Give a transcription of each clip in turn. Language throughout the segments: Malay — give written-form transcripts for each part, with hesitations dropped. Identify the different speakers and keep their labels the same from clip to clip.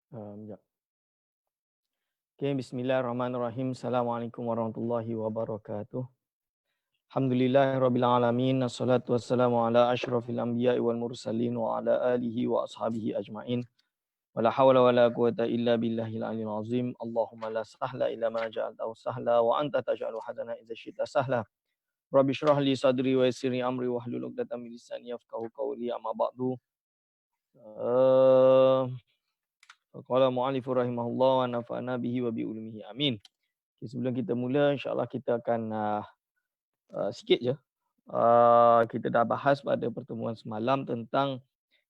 Speaker 1: Ya. Okay, bismillahirrahmanirrahim. Assalamualaikum warahmatullahi wabarakatuh. Alhamdulillahirabbil alamin. Assalatu wassalamu ala asyrafil anbiya'i wal mursalin wa ala alihi wa ashabihi ajmain. Wala hawla wala quwata illa billahil aliyil azim. Allahumma la sahla illa ma ja'altahu sahla wa anta taj'alu hadana idza syi'ta sahla. Rabbi shrah li sadri wa yassir li amri wahlul 'uqdatam min lisani yafqahu qawli. Amma ba'du. Qala mu'allifu rahimahullah wa nafa'na bihi wa bi ulumihi. Amin. Okay, sebelum kita mula, insyaAllah kita akan sikit je. Kita dah bahas pada pertemuan semalam tentang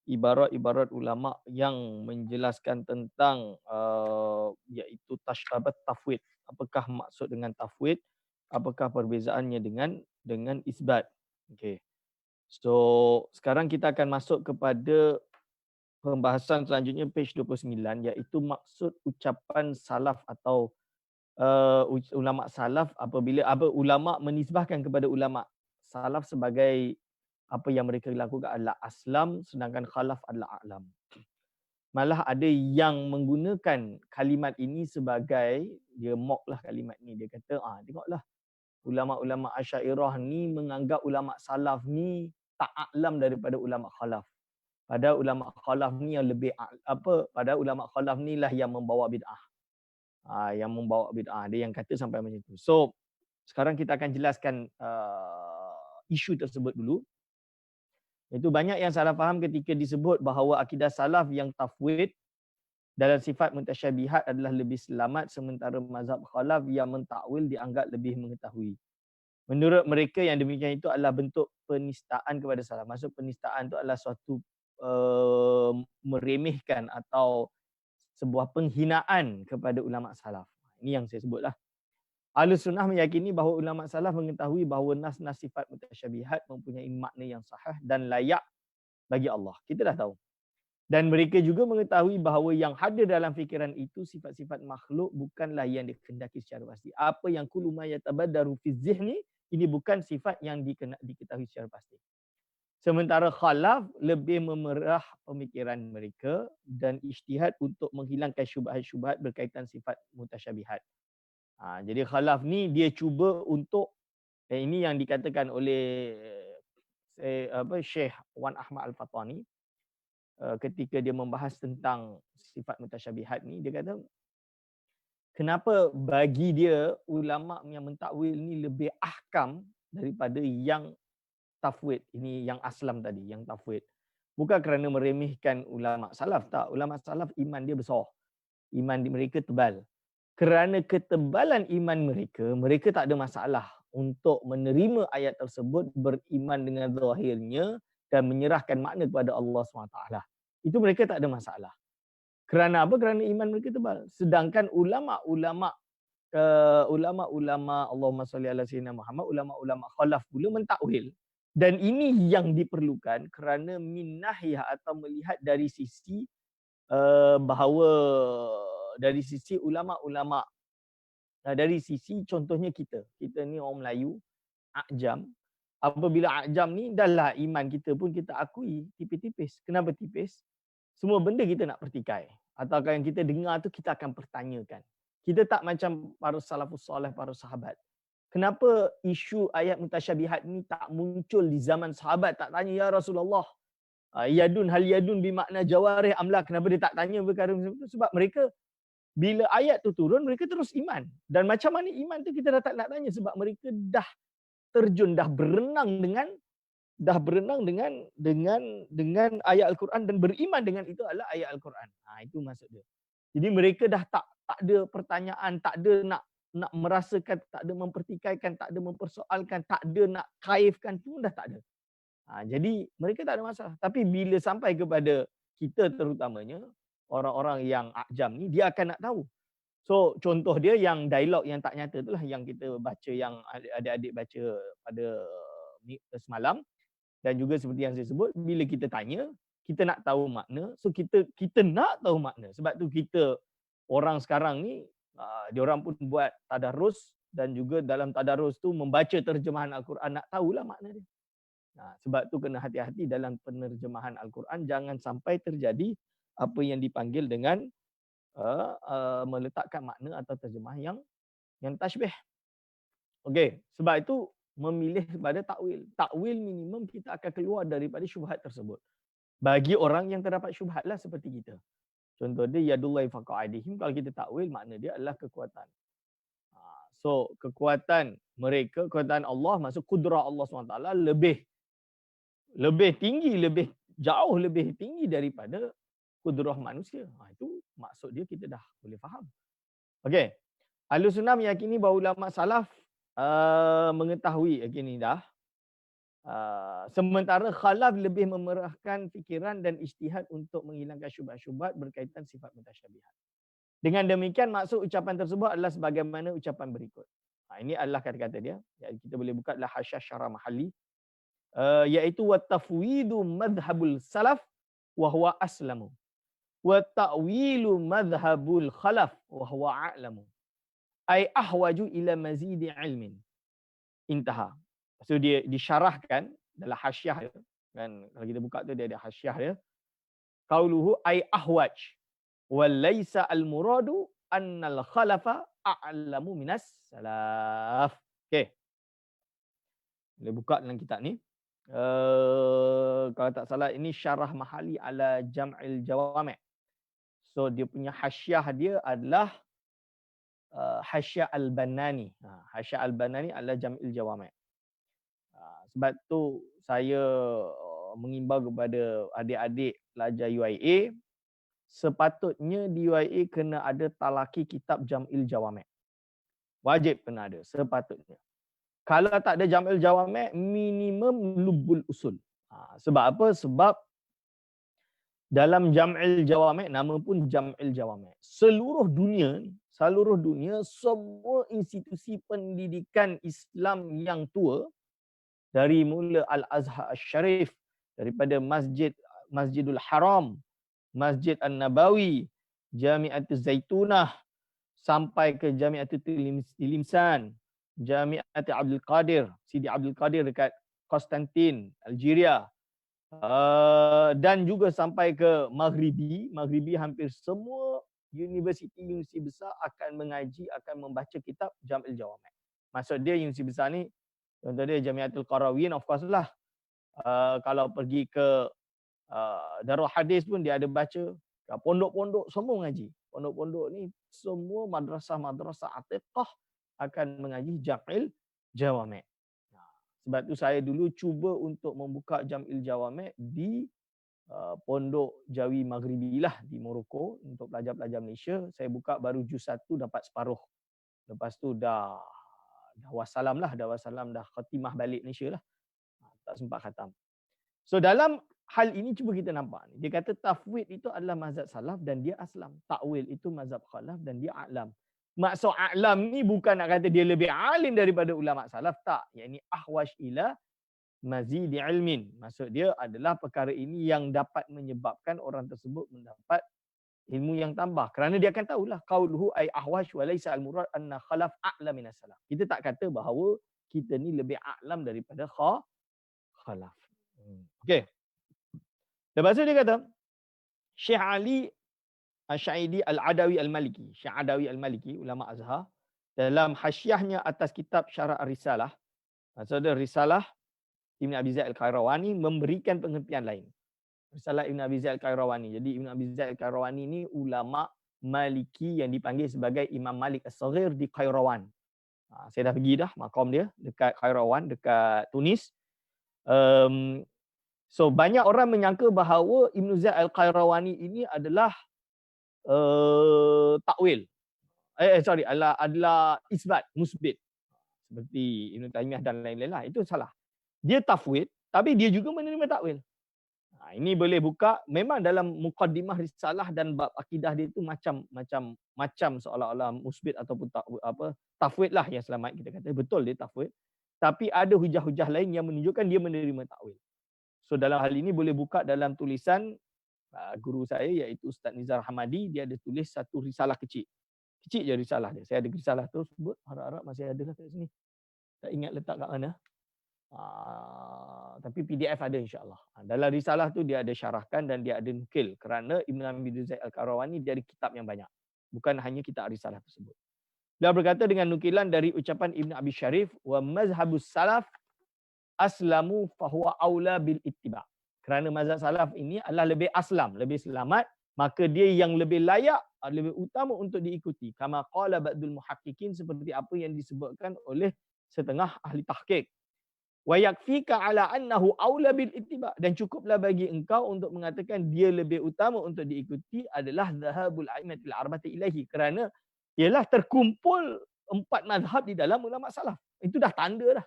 Speaker 1: ibarat-ibarat ulama yang menjelaskan tentang iaitu tafwid. Apakah maksud dengan tafwid? Apakah perbezaannya dengan isbat? Okay. So, sekarang kita akan masuk kepada pembahasan selanjutnya page 29, iaitu maksud ucapan salaf atau ulama salaf apabila ulama menisbahkan kepada ulama salaf sebagai apa yang mereka lakukan adalah aslam, sedangkan khalaf adalah a'lam. Malah ada yang menggunakan kalimat ini sebagai, dia mock lah kalimat ni, dia kata tengoklah ulama-ulama Asy'ariyah ni menganggap ulama salaf ni tak a'lam daripada ulama khalaf. Padahal ulama khalaf ni yang lebih padahal ulama khalaf ni lah yang membawa bid'ah. Yang membawa bid'ah. Ada yang kata sampai macam tu. So, sekarang kita akan jelaskan isu tersebut dulu. Itu banyak yang salah faham ketika disebut bahawa akidah salaf yang tafwid dalam sifat mutasyabihat adalah lebih selamat, sementara mazhab khalaf yang mentakwil dianggap lebih mengetahui. Menurut mereka yang demikian itu adalah bentuk penistaan kepada salaf. Maksud penistaan itu adalah suatu meremehkan atau sebuah penghinaan kepada ulama salaf. Ini yang saya sebutlah. Ahlus Sunnah meyakini bahawa ulama salaf mengetahui bahawa nas-nas sifat mutasyabihat mempunyai makna yang sahih dan layak bagi Allah. Kita dah tahu. Dan mereka juga mengetahui bahawa yang ada dalam fikiran itu sifat-sifat makhluk bukanlah yang dikehendaki secara pasti. Apa yang kullu ma yatabaddaru fi zihni, ini bukan sifat yang diketahui secara pasti. Sementara khalaf lebih memerah pemikiran mereka dan ijtihad untuk menghilangkan syubhat-syubhat berkaitan sifat mutasyabihat. Jadi khalaf ni dia cuba untuk ini yang dikatakan oleh Syekh Wan Ahmad Al-Fatani ketika dia membahas tentang sifat mutasyabihat ni, dia kata kenapa bagi dia ulama yang mentakwil ni lebih ahkam daripada yang tafwid, ini yang aslam tadi, yang tafwid. Bukan kerana meremehkan ulama salaf, tak. Ulama salaf iman dia besar. Iman mereka tebal. Kerana ketebalan iman mereka, mereka tak ada masalah untuk menerima ayat tersebut, beriman dengan zahirnya dan menyerahkan makna kepada Allah SWT. Itu mereka tak ada masalah. Kerana apa? Kerana iman mereka tebal. Sedangkan ulama-ulama Allahumma salli ala sayyidina Muhammad, ulama-ulama khalaf pula mentakwil. Dan ini yang diperlukan kerana min nahiyah atau melihat dari sisi bahawa dari sisi ulama-ulama, dari sisi contohnya kita ni orang Melayu, A'jam. Apabila A'jam ni dahlah iman kita pun kita akui tipis-tipis. Kenapa tipis? Semua benda kita nak pertikai. Atau yang kita dengar tu kita akan pertanyakan. Kita tak macam para salafus soleh, para sahabat. Kenapa isu ayat mutasyabihat ni tak muncul di zaman sahabat? Tak tanya, ya Rasulullah, hal yadun bermakna jawarih amlah. Kenapa dia tak tanya perkara itu? Sebab mereka, bila ayat tu turun, mereka terus iman. Dan macam mana iman tu kita dah tak nak tanya. Sebab mereka dah terjun, dah berenang dengan ayat Al-Quran dan beriman dengan itu adalah ayat Al-Quran. Itu maksud dia. Jadi mereka dah tak ada pertanyaan, tak ada nak merasakan, tak ada mempertikaikan, tak ada mempersoalkan, tak ada nak kaifkan, tu dah tak ada. Jadi mereka tak ada masalah. Tapi bila sampai kepada kita terutamanya, orang-orang yang A'jam ni, dia akan nak tahu. So contoh dia yang dialog yang tak nyata itulah yang kita baca, yang adik-adik baca pada semalam. Dan juga seperti yang saya sebut, bila kita tanya, kita nak tahu makna. So kita nak tahu makna. Sebab tu kita orang sekarang ni, diorang pun buat tadarus dan juga dalam tadarus tu membaca terjemahan Al-Quran, nak tahulah makna dia. Sebab tu kena hati-hati dalam penerjemahan Al-Quran, jangan sampai terjadi apa yang dipanggil dengan meletakkan makna atau terjemah yang tasybih. Okey, sebab itu memilih kepada takwil. Takwil minimum kita akan keluar daripada syubhat tersebut. Bagi orang yang terdapat syubhatlah seperti kita. Contoh dia yadullahi fawqa aydihim, kalau kita takwil makna dia adalah kekuatan. So kekuatan mereka, kekuatan Allah maksud kudrah Allah SWT lebih tinggi, jauh lebih tinggi daripada kudrah manusia. Itu maksud dia kita dah boleh faham. Okey. Ahlus Sunnah meyakini bahawa ulama salaf mengetahui begini dah. Sementara khalaf lebih memerahkan fikiran dan ijtihad untuk menghilangkan syubhat-syubhat berkaitan sifat mutasyabihat. Dengan demikian maksud ucapan tersebut adalah sebagaimana ucapan berikut. Ini adalah kata-kata dia. Kita boleh buka adalah Hasyiah Syarah Mahalli. Iaitu wa tafwidu madhhabul salaf wa huwa aslamu. Wa ta'wilu madhhabul khalaf wa huwa a'lamu. Ai ahwaju ila mazidi ilmin. Intaha. So dia disyarahkan dalam hasyiah dia. Kan kalau kita buka tu dia ada hasyiah dia. Qauluhu ai ahwaj wa laisa al muradu annal khalafa a'lamu minas salaf. Okey. Boleh buka dalam kitab ni. Kalau tak salah ini Syarah Mahalli ala Jam'il Jawami'. So dia punya hasyiah dia adalah Hasyiah Al-Banani. Hasyiah Al-Banani adalah Jam'il Jawami'. Sebab tu saya mengimbau kepada adik-adik pelajar UIA, sepatutnya di UIA kena ada talaki kitab Jam'il Jawami'. Wajib kena ada, sepatutnya. Kalau tak ada Jam'il Jawami', minimum Lubbul Usul. Sebab apa? Sebab dalam Jam'il Jawami', nama pun Jam'il Jawami'. Seluruh dunia, semua institusi pendidikan Islam yang tua, dari mula Al-Azhar Al-Sharif, daripada Masjidul Haram, Masjid An-Nabawi, Jami'atul Zaitunah, sampai ke Jami'atul Tilimsan, Jami'atul Abdul Qadir, Sidi Abdul Qadir dekat Konstantin, Algeria, dan juga sampai ke Maghribi hampir semua universiti besar akan mengaji, akan membaca kitab Jam'il Jawami'. Maksud dia universiti besar ni, contoh dia Jamiatul Qarawiyyin, of course lah. Kalau pergi ke Darul Hadis pun dia ada baca. Pondok-pondok semua mengaji. Pondok-pondok ni semua madrasah-madrasah atiqah akan mengaji Jam'il Jawami'. Sebab tu saya dulu cuba untuk membuka Jam'il Jawami' di Pondok Jawi Maghribi lah di Morocco untuk pelajar-pelajar Malaysia. Saya buka baru juz 1 dapat separuh. Lepas tu dah wassalam, dah khatimah balik Malaysia lah. Tak sempat khatam. So dalam hal ini cuba kita nampak. Dia kata tafwid itu adalah mazhab salaf dan dia aslam. Takwil itu mazhab khalaf dan dia a'lam. Maksud a'lam ni bukan nak kata dia lebih alim daripada ulama salaf. Tak. Yang ini ahwash ila mazidi ilmin. Maksud dia adalah perkara ini yang dapat menyebabkan orang tersebut mendapat ilmu yang tambah. Kerana dia akan tahulah qauluhu ay ahwash wa laysa al-murad anna khalaf a'lam minas salaf. Kita tak kata bahawa kita ni lebih a'lam daripada khalaf. Okey. Lepas tu dia kata Syekh Ali Asy-Syaidi Al-Adawi Al-Maliki, Syekh Adawi Al-Maliki, ulama Azhar, dalam hasyiahnya atas kitab Syarah Ar-Risalah, maksud dia Risalah Ibn Abi Zaid Al-Qayrawani memberikan pengertian lain. Risalah Ibn Abi Zaid Al-Qayrawani. Jadi Ibn Abi Zaid Al-Qayrawani ni ulama Maliki yang dipanggil sebagai Imam Malik As-Saghir di Qayrawan. Saya dah pergi dah maqam dia dekat Qayrawan, dekat Tunis. So banyak orang menyangka bahawa Ibn Zaid Al-Qayrawani ini adalah takwil. Adalah isbat, musbit. Seperti Ibn Taymiyah dan lain-lain lah. Itu salah. Dia tafwid, tapi dia juga menerima takwil. Ini boleh buka, memang dalam muqaddimah risalah dan bab akidah dia itu macam seolah-olah musbit ataupun tafwid lah yang selamat kita kata. Betul dia tafwid. Tapi ada hujah-hujah lain yang menunjukkan dia menerima takwil. So dalam hal ini boleh buka dalam tulisan guru saya iaitu Ustaz Nizar Hamadi. Dia ada tulis satu risalah kecil. Kecil je risalah dia. Saya ada risalah tu sebut, harap-harap masih ada kat sini. Tak ingat letak kat mana. Tapi PDF ada insya-Allah. Dalam risalah tu dia ada syarahkan dan dia ada nukil kerana Ibn Abi Zaid Al-Qayrawani dia ada kitab yang banyak. bukan hanya kitab Risalah tersebut. Dia berkata dengan nukilan dari ucapan Ibn Abi Syarif, wa mazhabus salaf aslamu fahuwa aula bil ittiba. Kerana mazhab salaf ini adalah lebih aslam, lebih selamat, maka dia yang lebih layak, lebih utama untuk diikuti. Kama qala ba'dul muhaqqiqin, seperti apa yang disebutkan oleh setengah ahli tahqiq. Wa yakfika ala annahu aula bil ittiba, dan cukuplah bagi engkau untuk mengatakan dia lebih utama untuk diikuti adalah dhahabul a'immatil arba'ati ilaihi, kerana ialah terkumpul 4 mazhab di dalam ulama salaf. Itu dah tanda dah.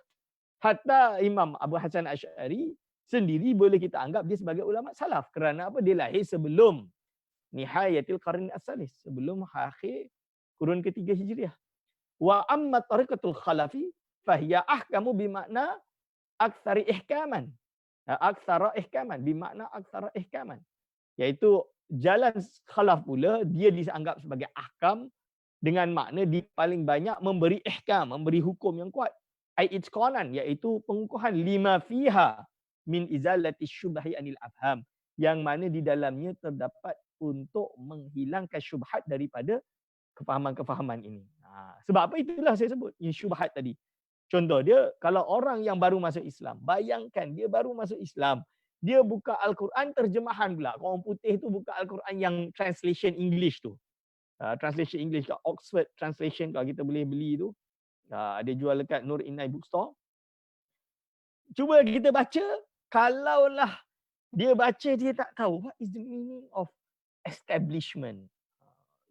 Speaker 1: Hatta Imam Abu Hasan Asy'ari sendiri boleh kita anggap dia sebagai ulama salaf. Kerana apa? Dia lahir sebelum nihayatil qarni as-salis, sebelum akhir kurun ketiga Hijriah. Wa amma tariqatul khalafi fahiya ahkamu bimakna aktsari ihkaman. Aktsara ihkaman bimakna aktsara ihkaman. Iaitu jalan khalaf pula dia dianggap sebagai ahkam dengan makna di paling banyak memberi ihkam, memberi hukum yang kuat. Ai itqanan, iaitu pengukuhan lima fiha min izalati syubhi anil afham, yang mana di dalamnya terdapat untuk menghilangkan syubhat daripada kefahaman-kefahaman ini. Sebab apa itulah saya sebut yang syubhat tadi. Contoh dia, kalau orang yang baru masuk Islam, bayangkan dia baru masuk Islam, dia buka Al-Quran terjemahan pula. Orang putih tu buka Al-Quran yang translation English tu. Translation English kat Oxford Translation, kalau kita boleh beli tu. Dia jual dekat Nur Inai Bookstore. Cuba kita baca, kalaulah dia baca dia tak tahu what is the meaning of establishment.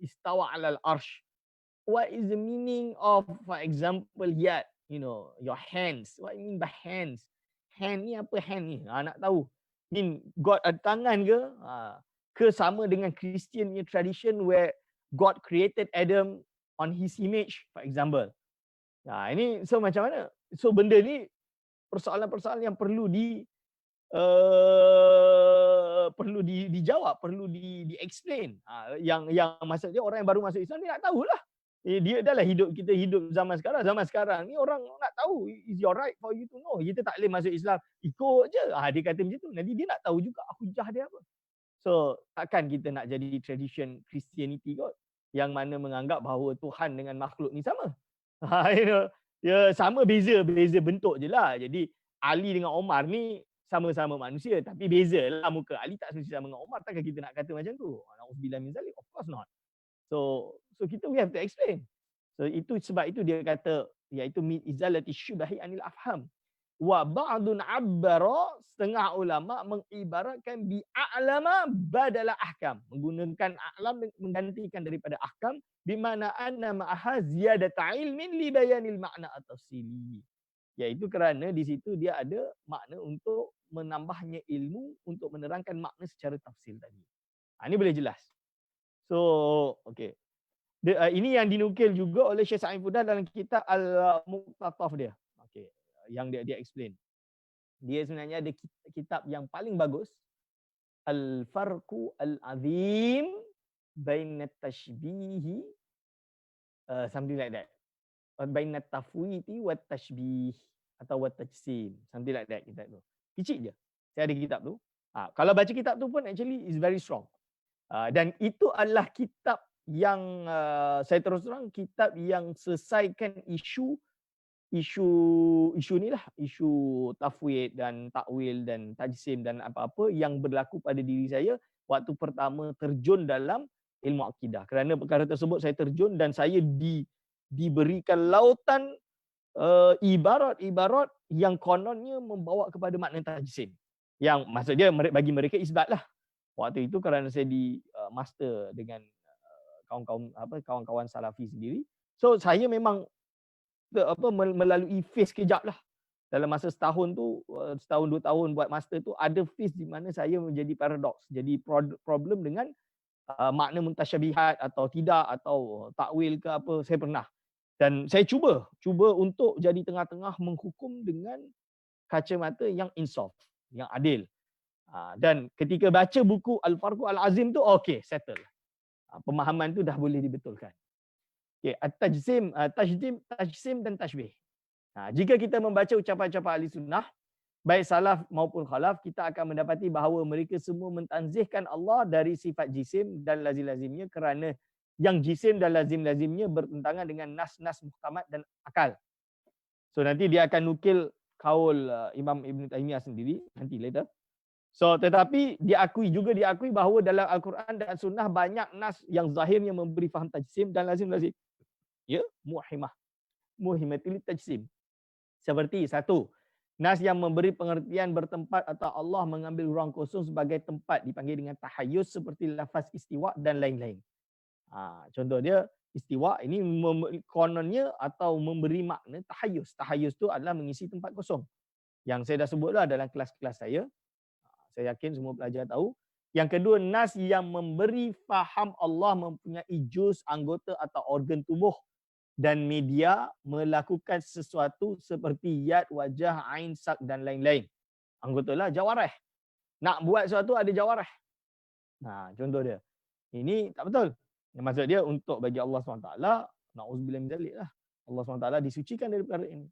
Speaker 1: Istawa alal arsh. What is the meaning of, for example, yad, your hands. What you mean by hands? Hand ni apa hand ni? Nak tahu. Mean God ada tangan ke? Ke sama dengan Christian tradition where God created Adam on his image, for example. Ini so macam mana? So benda ni persoalan-persoalan yang perlu dijawab, perlu di-explain. Yang maksud dia orang yang baru masuk Islam dia nak tahulah. Dia dah lah kita hidup zaman sekarang. Zaman sekarang ni orang nak tahu, is your right for you to know. Kita tak boleh masuk Islam ikut je. Dia kata macam tu. Nanti dia nak tahu juga hujah dia apa. So takkan kita nak jadi tradition Christianity kot, yang mana menganggap bahawa Tuhan dengan makhluk ni sama. Ya sama, beza bentuk je lah. Jadi Ali dengan Omar ni sama-sama manusia, tapi bezalah muka. Ali tak semestinya sama dengan Omar. Takkan kita nak kata macam tu? Na'udzubillah min zalik. Of course not. So kita we have to explain. So sebab itu dia kata, iaitu min izalati syubhi anil afham. Wa ba'dun abbara, setengah ulama mengibaratkan bi a'lama badala ahkam, menggunakan a'lam menggantikan daripada ahkam, bi mana anna ma'aha ziyadata ilmin li bayanil ma'na at-tafsili, iaitu kerana di situ dia ada makna untuk menambahnya ilmu untuk menerangkan makna secara tafsil tadi. Ini boleh jelas. So okey, ini yang dinukil juga oleh Syekh Sa'id Fudah dalam kitab Al-Muqtataf dia. Okey, yang dia explain. Dia sebenarnya ada kitab yang paling bagus, Al-Farqu Al-Azim Baina Tashbihi, something like that. Baina Tafwiti wa Tashbih atau wa Tajsim, something like that kitab tu. Kecil je. Saya ada kitab tu. Kalau baca kitab tu pun actually is very strong. Dan itu adalah kitab yang saya terus terang, kitab yang selesaikan isu ni lah, isu tafwid dan takwil dan tajsim dan apa-apa yang berlaku pada diri saya waktu pertama terjun dalam ilmu akidah. Kerana perkara tersebut saya terjun dan saya diberikan lautan ibarat-ibarat yang kononnya membawa kepada makna tajsim. Yang maksud dia bagi mereka isbat lah. Waktu itu kerana saya di master dengan kawan-kawan salafi sendiri. So saya memang melalui phase kejap lah. Dalam masa setahun 2 tahun buat master tu, ada phase di mana saya menjadi paradoks, jadi problem dengan makna muntasyabihat atau tidak, atau takwil ke apa, saya pernah. Dan saya cuba untuk jadi tengah-tengah menghukum dengan kacamata yang insaf, yang adil. Dan ketika baca buku Al-Farqu Al-Azim tu, okey, settle. Pemahaman tu dah boleh dibetulkan. Okay, tajsim dan tashbih. Jika kita membaca ucapan-ucapan ahli sunnah, baik salaf maupun khalaf, kita akan mendapati bahawa mereka semua mentanzihkan Allah dari sifat jisim dan lazim-lazimnya, kerana yang jisim dan lazim-lazimnya bertentangan dengan nas-nas muhkamat dan akal. So nanti dia akan nukil kaul Imam Ibn Taymiyah sendiri nanti later. So tetapi diakui bahawa dalam Al-Quran dan Sunnah banyak nas yang zahirnya memberi faham tajsim dan lazim-lazim. Ya, muhimatil tajsim. Seperti satu, nas yang memberi pengertian bertempat atau Allah mengambil ruang kosong sebagai tempat dipanggil dengan tahayyus seperti lafaz istiwa dan lain-lain. Contoh dia istiwa ini kononnya atau memberi makna tahayyus. Tahayyus itu adalah mengisi tempat kosong. Yang saya dah sebutlah dalam kelas-kelas saya. Saya yakin semua pelajar tahu. Yang kedua, nas yang memberi faham Allah mempunyai juz, anggota atau organ tubuh dan media melakukan sesuatu seperti yad, wajah, ain, sak dan lain-lain. Anggotalah jawarih. Nak buat sesuatu ada jawarih. Contoh dia. Ini tak betul. Yang maksud dia untuk bagi Allah SWT, na'udzubillah min dzalik lah. Allah SWT disucikan dari perkara ini.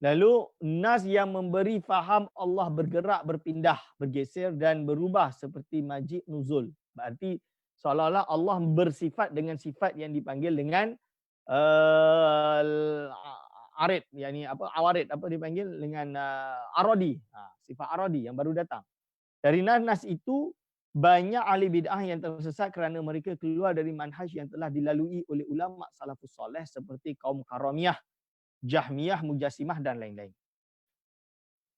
Speaker 1: Lalu nas yang memberi faham Allah bergerak, berpindah, bergeser dan berubah seperti majid nuzul. Berarti seolah-olah Allah bersifat dengan sifat yang dipanggil dengan arid, yakni awarid, dipanggil dengan aradi, sifat aradi yang baru datang. Dari nas itu banyak ahli bid'ah yang tersesat kerana mereka keluar dari manhaj yang telah dilalui oleh ulama salafus soleh seperti kaum Karamiyah, Jahmiyah, Mujassimah dan lain-lain.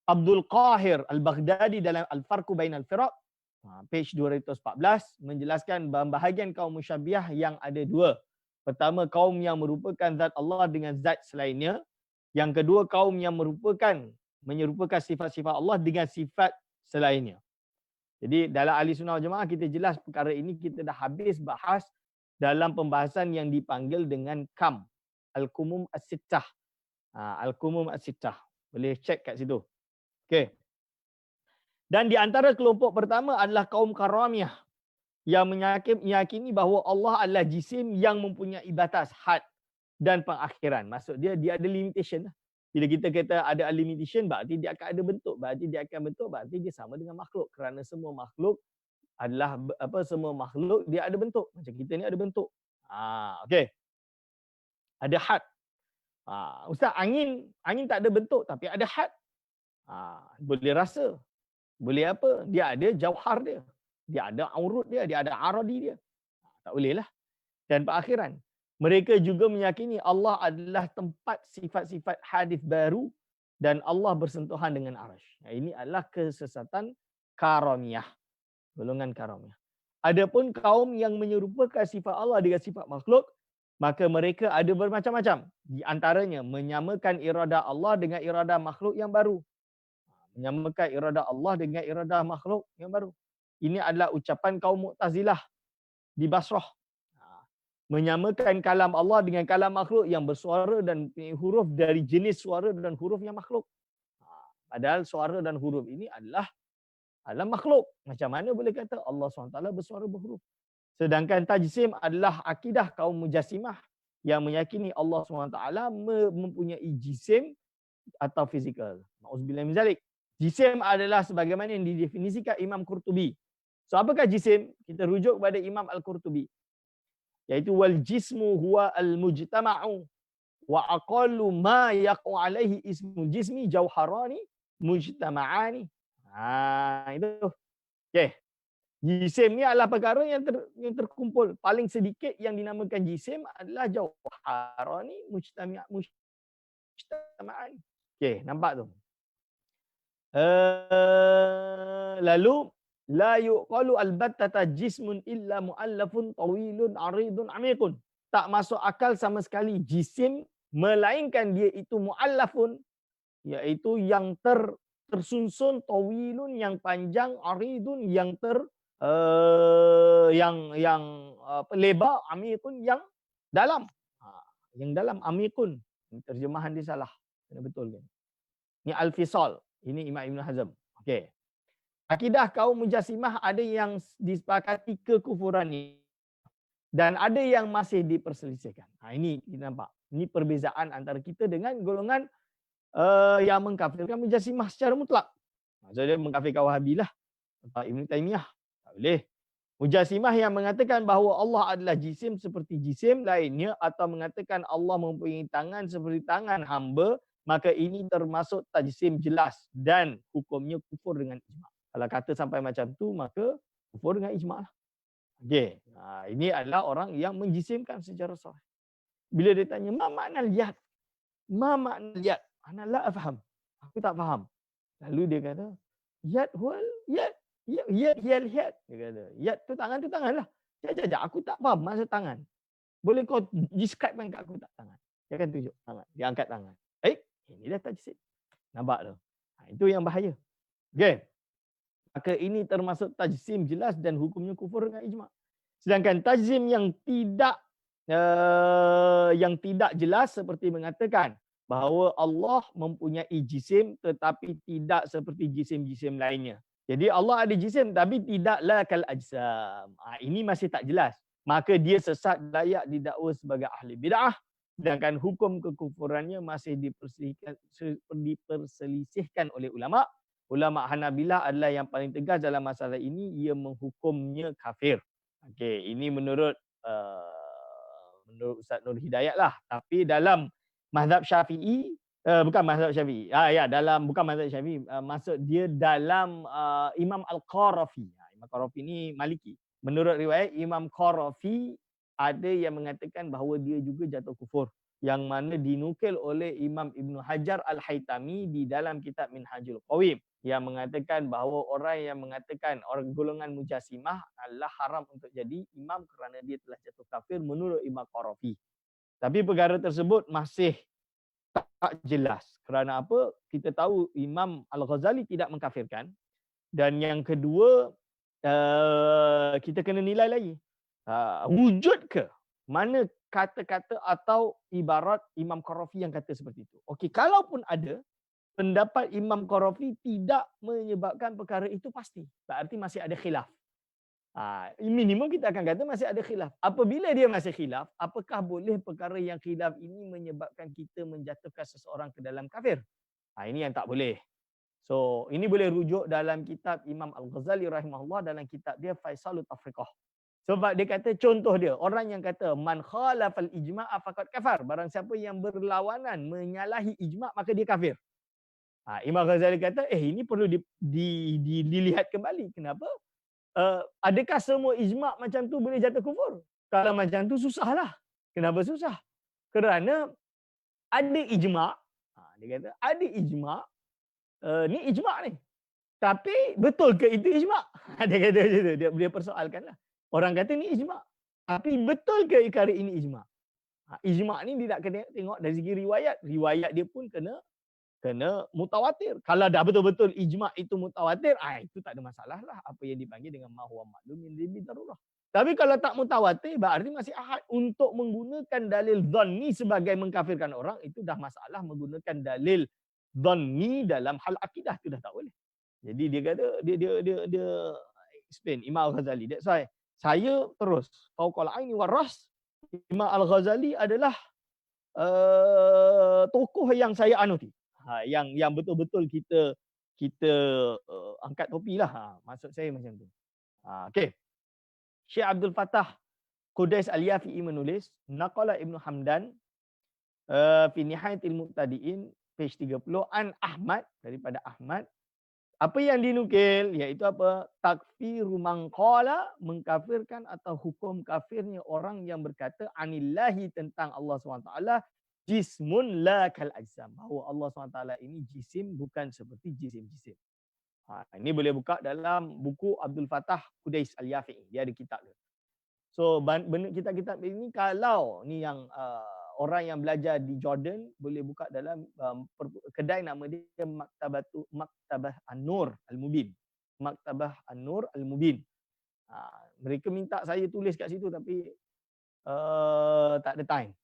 Speaker 1: Abdul Qahir Al-Baghdadi dalam Al-Farqu Bainal Firaq, page 214, menjelaskan bahagian kaum musyabbiah yang ada dua. Pertama, kaum yang merupakan zat Allah dengan zat selainnya. Yang kedua, kaum yang menyerupakan sifat-sifat Allah dengan sifat selainnya. Jadi dalam Ahli Sunnah wal Jamaah kita jelas perkara ini kita dah habis bahas dalam pembahasan yang dipanggil dengan KAM, Al-Qumum As-Sittah. Al-Qumum As-Sittah. Boleh cek kat situ. Okey. Dan di antara kelompok pertama adalah kaum Karamiyah yang meyakini bahawa Allah adalah jisim yang mempunyai batas, had dan pengakhiran. Maksud dia ada limitation. Bila kita kata ada limitation, berarti dia akan ada bentuk. Berarti dia sama dengan makhluk. Kerana semua makhluk adalah semua makhluk dia ada bentuk. Macam kita ni ada bentuk. Okey. Ada had. Ustaz, angin tak ada bentuk tapi ada had. Boleh rasa. Boleh apa? Dia ada jauhar dia. Dia ada aurud dia, dia ada aradi dia. Tak boleh lah. Dan perakhiran. Mereka juga meyakini Allah adalah tempat sifat-sifat hadis baru dan Allah bersentuhan dengan arasy. Ini adalah kesesatan Karamiyah. Golongan Karamiyah. Adapun kaum yang menyerupakan sifat Allah dengan sifat makhluk, maka mereka ada bermacam-macam. Di antaranya menyamakan iradah Allah dengan iradah makhluk yang baru. Menyamakan iradah Allah dengan iradah makhluk yang baru. Ini adalah ucapan kaum Mu'tazilah di Basrah. Menyamakan kalam Allah dengan kalam makhluk yang bersuara dan huruf dari jenis suara dan huruf yang makhluk. Padahal suara dan huruf ini adalah makhluk. Macam mana boleh kata Allah SWT bersuara berhuruf? Sedangkan tajsim adalah akidah kaum Mujassimah yang meyakini Allah SWT mempunyai jisim atau fizikal. Na'udzubillah min dzalik. Jisim adalah sebagaimana yang didefinisikan Imam Qurtubi. So apakah jisim? Kita rujuk kepada Imam Al-Qurtubi. Iaitu wal jismu huwa al-mujtama'u wa aqallu ma yaqu alaihi ismul jismi jauharani mujtama'ani. Itu. Okey. Jisim ni adalah perkara yang terkumpul. Paling sedikit yang dinamakan jisim adalah jauharani mujtama'ani. Okey, nampak tu. Lalu la yuqalu albattata jismun illa muallafun tawilun aridun amikun. Tak masuk akal sama sekali jisim melainkan dia itu muallafun, iaitu yang tersusun, tawilun yang panjang, aridun yang lebar, amikun yang dalam. Yang dalam, amikun. Terjemahan dia salah. Kena betul kan? Ini al-fisal. Ini Imam Ibn Hazm. Okey. Akidah kaum Mujassimah ada yang disepakati kekufuran ini dan ada yang masih diperselisihkan. Ini kita nampak. Ini perbezaan antara kita dengan golongan yang mengkafirkan Mujassimah secara mutlak. Maksudnya mengkafirkan Wahabi lah. Atau Ibn Taymiyah. Tak boleh. Mujasimah yang mengatakan bahawa Allah adalah jisim seperti jisim lainnya atau mengatakan Allah mempunyai tangan seperti tangan hamba, maka ini termasuk tajsim jelas dan hukumnya kufur dengan ijma'. Kalau kata sampai macam tu, maka kufur dengan ijma' lah. Okey. Ini adalah orang yang menjisimkan secara sahih. Bila dia tanya, ma makna al-yad? Ma makna al-yad? Ana la afham. Aku tak faham. Lalu dia kata, yad huwal yad. Yad hiyal yad. Dia kata, yad tu tangan lah. Sekejap, aku tak faham maksud tangan. Boleh kau describekan kat aku tak tangan? Dia akan tunjuk tangan. Dia angkat tangan. Ini dah tajsim. Nampak tu? Itu yang bahaya. Okey. Maka ini termasuk tajsim jelas dan hukumnya kufur dengan ijma'. Sedangkan tajsim yang tidak jelas seperti mengatakan bahawa Allah mempunyai jisim tetapi tidak seperti jisim-jisim lainnya. Jadi Allah ada jisim tapi tidaklah kal ajsam. Ini masih tak jelas. Maka dia sesat, layak didakwa sebagai ahli bid'ah. Sedangkan hukum kekufurannya masih diperselisihkan oleh ulama. Ulama Hanabilah adalah yang paling tegas dalam masalah ini. Ia menghukumnya kafir. Okey, ini menurut Ustaz Nur Hidayat lah. Tapi dalam mazhab Syafi'i, bukan mazhab Syafi'i. Bukan mazhab Syafi'i. Maksud dia dalam Imam Al-Qarafi. Imam Qarafi ni Maliki. Menurut riwayat Imam Qarafi ada yang mengatakan bahawa dia juga jatuh kufur. Yang mana dinukil oleh Imam Ibn Hajar Al-Haytami di dalam kitab Minhajul Qawim. Yang mengatakan bahawa orang yang mengatakan orang golongan Mujasimah adalah haram untuk jadi imam kerana dia telah jatuh kafir menurut Imam Qarafi. Tapi perkara tersebut masih tak jelas. Kerana apa? Kita tahu Imam Al-Ghazali tidak mengkafirkan. Dan yang kedua, kita kena nilai lagi. Wujud ke? Mana kata-kata atau ibarat Imam Qarafi yang kata seperti itu? Okey, kalaupun ada, pendapat Imam Qarafi tidak menyebabkan perkara itu pasti. Berarti masih ada khilaf. Minimum kita akan kata masih ada khilaf. Apabila dia masih khilaf, apakah boleh perkara yang khilaf ini menyebabkan kita menjatuhkan seseorang ke dalam kafir? Ini yang tak boleh. So, ini boleh rujuk dalam kitab Imam Al-Ghazali rahimahullah dalam kitab dia Faisalut Tafriqah. Sebab dia kata contoh dia, orang yang kata man khalafal ijma' faqad kafar. Barang siapa yang berlawanan menyalahi ijma' maka dia kafir. Imam Ghazali kata, ini perlu dilihat kembali. Kenapa? Adakah semua ijma' macam tu boleh jatuh kufur? Kalau macam tu susahlah. Kenapa susah? Kerana ada ijma'. Dia kata, ada ijma'. Ni ijma' ni. Tapi betul ke itu ijma'? Dia kata macam tu. Dia persoalkanlah. Orang kata ni ijma'. Tapi betul ke perkara ini ijma'? Ijma' ni dia nak kena tengok dari segi riwayat. Riwayat dia pun kena mutawatir. Kalau dah betul-betul ijma' itu mutawatir, itu tak ada masalah lah. Apa yang dipanggil dengan ma huwa ma'lum min dhimmi darurah. Tapi kalau tak mutawatir, berarti masih ahad. Untuk menggunakan dalil dhanni sebagai mengkafirkan orang, itu dah masalah menggunakan dalil dhanni dalam hal akidah. Itu dah tak boleh. Jadi dia kata, dia explain Imam Al-Ghazali. That's why saya terus, fauqal aini war ras, Imam Al-Ghazali adalah tokoh yang saya anuti. Yang betul-betul kita angkat topi lah. Maksud saya macam tu. Okey. Syekh Abdul Fattah Qudais Al-Yafi'i menulis, naqala Ibnu Hamdan fi Nihayatil Muqtadiin page 30 an Ahmad, daripada Ahmad. Apa yang dinukil iaitu apa? Takfiru man qala, mengkafirkan atau hukum kafirnya orang yang berkata anillahi, tentang Allah SWT, jismun la kal ajsam, bahawa Allah SWT ini jisim bukan seperti jisim-jisim. Ini boleh buka dalam buku Abdul Fattah Qudais Al-Yafi'i. Dia ada kitab dia. So kitab-kitab ini kalau ni yang orang yang belajar di Jordan boleh buka dalam kedai, nama dia Maktabah An-Nur Al-Mubin. Maktabah An-Nur Al-Mubin. Mereka minta saya tulis kat situ tapi tak ada time.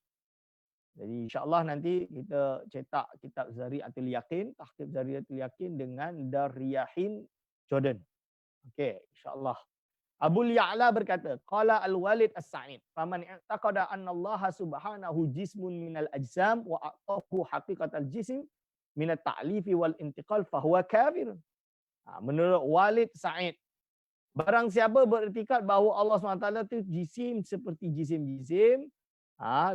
Speaker 1: Jadi insya-Allah nanti kita cetak kitab Zari'atul Yaqin, tahqiq Zari'atul Yaqin dengan Daryahin Jordan. Okey, insya-Allah. Abu Ya'la berkata, qala Al-Walid As-Sa'id, faman i'taqada anna Allah subhanahu jismun minal ajsam wa a'tahu haqiqatal jism minat ta'lifi wal intiqal fa huwa kafir. Menurut Walid Sa'id, Barang siapa beriktikad bahawa Allah SWT itu jisim seperti jisim-jisim,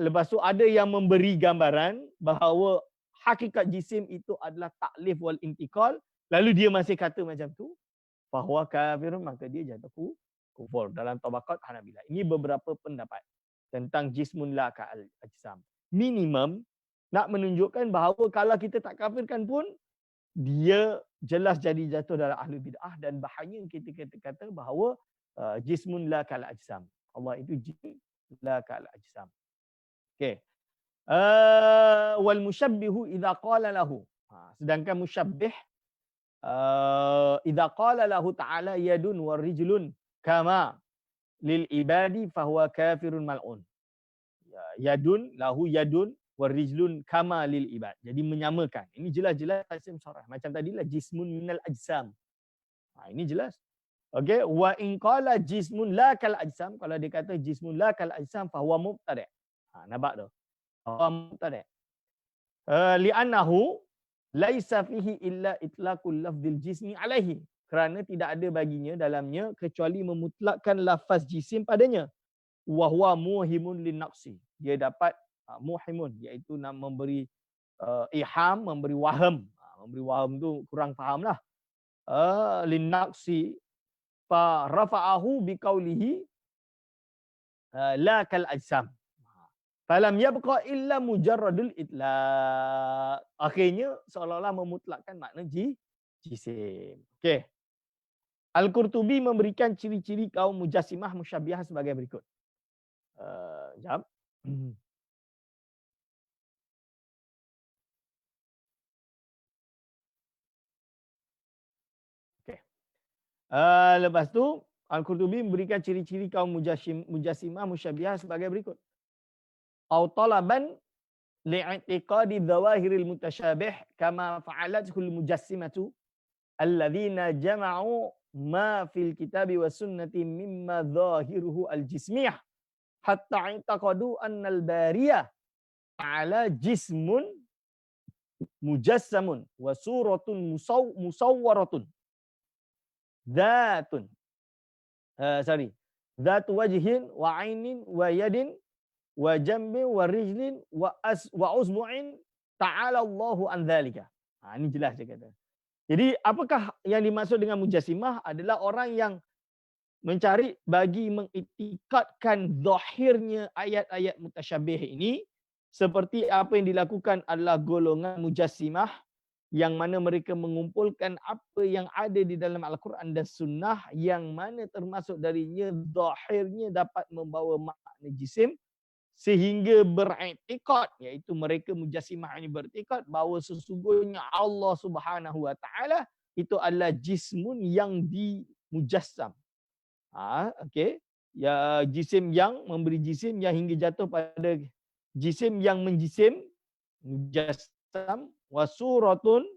Speaker 1: lepas tu ada yang memberi gambaran bahawa hakikat jisim itu adalah taklif wal intikal, lalu dia masih kata macam tu, fahuwa kafirun, maka dia jatuh kufur dalam tabaqat Hanabilah. Ini beberapa pendapat tentang jismun la ka'al ajsam. Minimum nak menunjukkan bahawa kalau kita tak kafirkan pun dia jelas jadi jatuh dalam ahli bid'ah, dan bahaya kita kata bahawa jismun la ka'al ajsam. Allah itu jism la ka'al ajsam. Okey. Wal musyabbihu idza qala lahu. Sedangkan musyabbih idza qala lahu ta'ala yadun wa rijlun kama lil ibadi fahuwa kafirun mal'un. Yadun lahu yadun wa rijlun kama lil ibad. Jadi menyamakan. Ini jelas-jelas tasim sarah. Macam tadilah jismun minal ajsam. Ini jelas. Okey, wa in qala jismun la kal ajsam, kalau dia kata jismun la kal ajsam fahuwa mubtada'. Nampak tu? Fahuwa mubtada'. Li'annahu laisa fihi illa itlaqul lafzil jismi alaihi. Kerana tidak ada baginya dalamnya kecuali memutlakkan lafaz jisim padanya. Wa huwa muhimun lin naqsi. Dia dapat muhimun, iaitu nak memberi iham, memberi waham. Memberi waham tu kurang fahamlah. Lin naqsi fa rafa'ahu biqaulihi la kal ajsam. Falam yabqa illa mujarradul itlaq. Akhirnya seolah-olah memutlakkan makna jisim. Okey. Al-Qurtubi memberikan ciri-ciri kaum mujassimah musyabbihah sebagai berikut. Jap. Okey. Lepas tu Al-Qurtubi memberikan ciri-ciri kaum mujassimah musyabbihah sebagai berikut. Au talaban li'i'tiqadi dhawahiril mutasyabih kama fa'alatul mujassimatu alladzina jama'u ma fil kitabi was sunnati mimma dhahiruhu al-jismiyah hatta i'taqadu annal bariyah ala jismun mujassamun wa suratun musawwaratun dzatun dzatu wajhin wa 'ainin wa yadin wa jambin wa rijlin wa usbu'in ta'ala Allahu an dzalika. Ini jelas dia kata. Jadi apakah yang dimaksud dengan mujassimah adalah orang yang mencari bagi mengiktikadkan zahirnya ayat-ayat mutasyabih ini seperti apa yang dilakukan adalah golongan mujassimah yang mana mereka mengumpulkan apa yang ada di dalam Al-Quran dan Sunnah yang mana termasuk darinya zahirnya dapat membawa makna jisim, sehingga beriktikad, iaitu mereka mujassimah ini beriktikad bahawa sesungguhnya Allah Subhanahu wa taala itu adalah jismun yang dimujassam. Okey. Ya, jisim yang memberi jisim yang hingga jatuh pada jisim yang menjisim, mujassam, wa suratun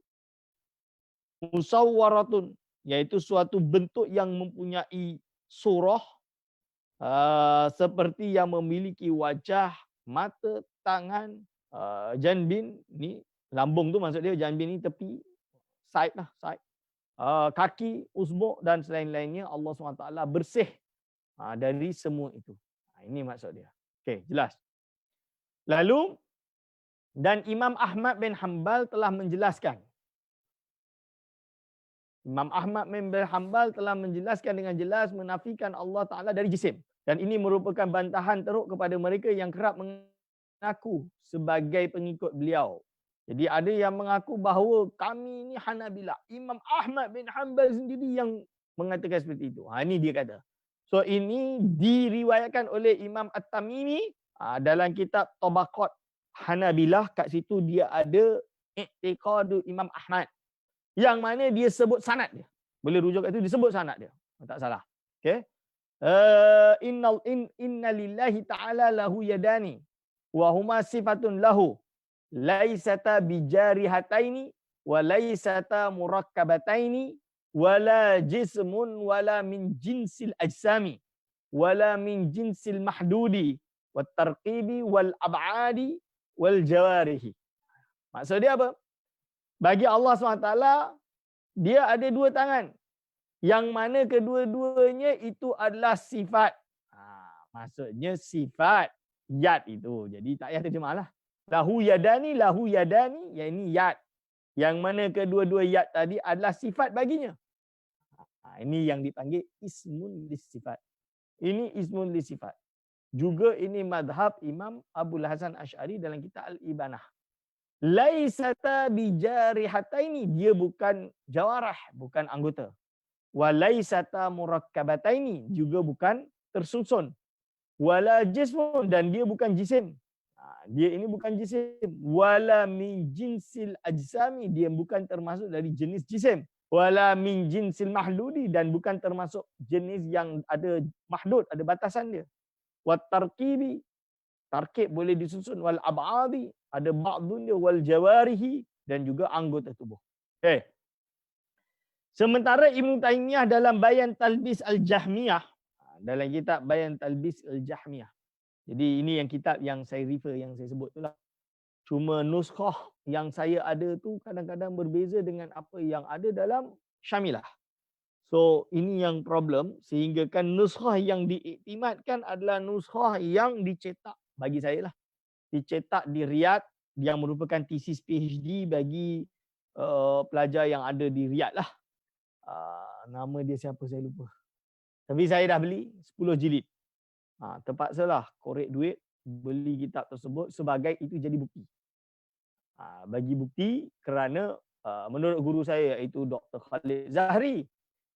Speaker 1: musawwaratun, iaitu suatu bentuk yang mempunyai surah, seperti yang memiliki wajah, mata, tangan, janbin, ni lambung tu maksud dia, janbin ni tepi, side lah, side. Kaki, usbu' dan selain-lainnya, Allah SWT bersih dari semua itu. Ini maksud dia. Okey, jelas. Lalu, dan Imam Ahmad bin Hanbal telah menjelaskan. Imam Ahmad bin Hanbal telah menjelaskan dengan jelas menafikan Allah Ta'ala dari jisim. Dan ini merupakan bantahan teruk kepada mereka yang kerap mengaku sebagai pengikut beliau. Jadi ada yang mengaku bahawa kami ini Hanabilah. Imam Ahmad bin Hanbal sendiri yang mengatakan seperti itu. Ini dia kata. So ini diriwayatkan oleh Imam At-Tamimi dalam kitab Tabaqat Hanabilah. Kat situ dia ada i'tiqadu Imam Ahmad. Yang mana dia sebut sanad dia. Boleh rujuk kat itu, disebut sanad dia. Tak salah. Okey. Inna lillahi ta'ala lahu yadani wa huma sifatun lahu laisata bijarihataini wa laisata murakkabataini wala jismun wala min jinsil ajsami wala min jinsil mahdudi wat tarqibi wal ab'adi wal jawarihi. Maksud dia apa? Bagi Allah SWT, dia ada dua tangan. Yang mana kedua-duanya itu adalah sifat. Maksudnya sifat yad itu. Jadi tak payah terjemahlah. Lahu yadani, yang ini yad. Yang mana kedua-dua yad tadi adalah sifat baginya. Ini yang dipanggil ismun lisifat. Ini ismun lisifat. Juga ini madhab Imam Abul Hasan Asy'ari dalam kitab Al-Ibanah. Laisata bijarihataini, dia bukan jawarah, bukan anggota. Wa laisata murakkabataini, juga bukan tersusun. Wala jismun, dan dia bukan jisim. Dia ini bukan jisim. Wala min jinsil ajsami, dia bukan termasuk dari jenis jisim. Wala min jinsil mahludi, dan bukan termasuk jenis yang ada mahdud, ada batasan dia. Wat tarkibi, tarkib boleh disusun. Wal ab'adi, ada ba'dun dia. Wal jawarihi, dan juga anggota tubuh. Sementara Ibn Taymiyah dalam Bayan Talbis Al-Jahmiyah, dalam kitab Bayan Talbis Al-Jahmiyah. Jadi ini yang kitab yang saya refer, yang saya sebut itulah. Cuma nuskhah yang saya ada tu kadang-kadang berbeza dengan apa yang ada dalam Syamilah. So ini yang problem, sehingga kan nuskhah yang diiktimadkan adalah nuskhah yang dicetak bagi saya lah. Dicetak di Riyadh, yang merupakan tesis PhD bagi pelajar yang ada di Riyadh lah. Nama dia siapa saya lupa. Tapi saya dah beli 10 jilid. Terpaksalah korek duit beli kitab tersebut sebagai itu jadi bukti. Bagi bukti kerana menurut guru saya iaitu Dr. Khalid Zahri,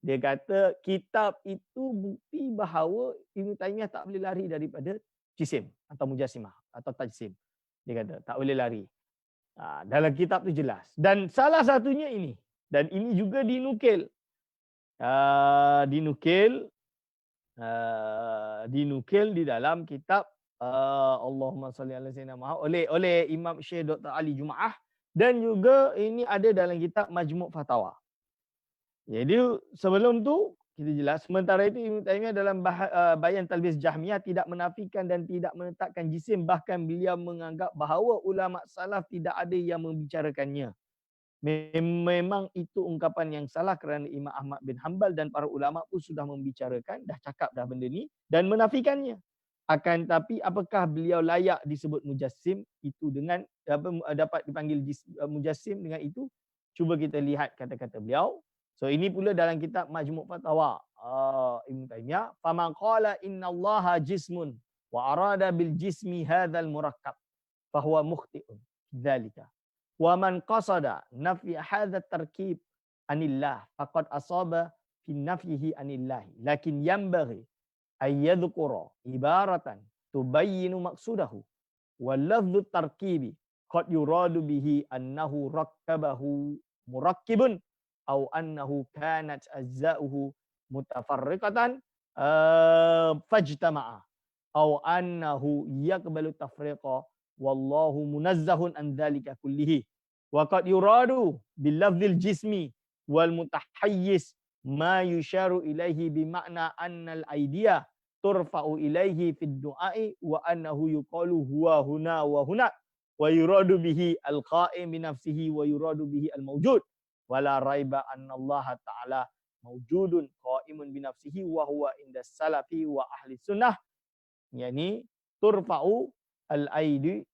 Speaker 1: dia kata kitab itu bukti bahawa Ibn Taymiyah tak boleh lari daripada jisim atau mujassimah atau tajsim. Dia kata tak boleh lari. Dalam kitab tu jelas. Dan salah satunya ini. Dan ini juga dinukil. Dinukil di dalam kitab Allahumma salli ala sayyidina Muhammad oleh Imam Syekh Dr. Ali Jumaah, dan juga ini ada dalam kitab Majmu' Fatawa. Jadi sebelum tu kita jelas, sementara itu Ibn Taymiyah dalam Bayan Talbis Jahmiyah tidak menafikan dan tidak menetapkan jisim, bahkan beliau menganggap bahawa ulama salaf tidak ada yang membicarakannya. Memang itu ungkapan yang salah kerana Imam Ahmad bin Hanbal dan para ulama pun sudah membicarakan, dah cakap dah benda ni dan menafikannya. Akan tapi apakah beliau layak disebut mujassim itu dengan dapat dipanggil mujassim dengan itu? Cuba kita lihat kata-kata beliau. So ini pula dalam kitab Majmu' Fatawa Ibn Taymiyah, faman qala innallaha jismun wa arada bil jismi hadzal murakkab fahuwa mukhti'un dzalika. Wa man qasada nafy hadha tarkib anillah faqad asaba fi nafyihi anillah, lakin yanbaghi ay yadhkura ibaratan tubayyinu maqsudahu wa lafdhu tarkibi qad yuradu bihi annahu rakkabahu murakkibun aw annahu kanat ajza'uhu mutafarriqatan fajtama'a aw annahu yaqbalu tafriqa wallahu munazzahun an dzalika kullihi wa qad yuradu bil lafzil jismi wal mutahayyiz ma yusharu ilaihi bi makna annal aidiya turfa'u ilaihi fid du'ai wa annahu yuqalu huwa huna wa huna wa yuradu bihi al qa'im bi nafsihi wa yuradu bihi al mawjud wala raiba annallaha ta'ala mawjudun qa'imun bi nafsihi wa huwa inda salafi wa ahli sunnah, yani turfa'u al-aidi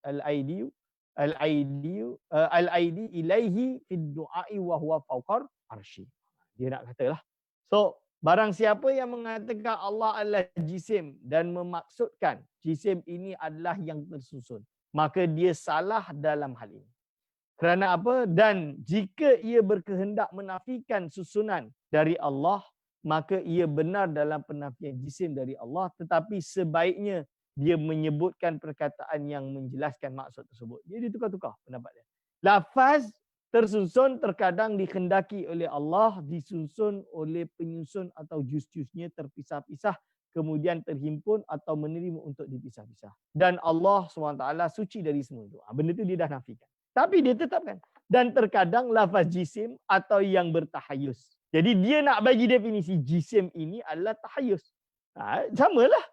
Speaker 1: ilaihi fid du'ai wa huwa fawqar arsy. Dia nak katalah. So, barang siapa yang mengatakan Allah adalah jisim dan memaksudkan jisim ini adalah yang tersusun, maka dia salah dalam hal ini. Kerana apa? Dan jika ia berkehendak menafikan susunan dari Allah, maka ia benar dalam penafian jisim dari Allah, tetapi sebaiknya dia menyebutkan perkataan yang menjelaskan maksud tersebut. Dia ditukar-tukar pendapat dia. Lafaz tersusun terkadang dikhendaki oleh Allah, disusun oleh penyusun atau juz-juznya terpisah-pisah, kemudian terhimpun atau menerima untuk dipisah-pisah. Dan Allah SWT suci dari semua itu. Benda itu dia dah nafikan. Tapi dia tetapkan. Dan terkadang lafaz jisim atau yang bertahayus. Jadi dia nak bagi definisi jisim ini adalah tahayus. Samalah.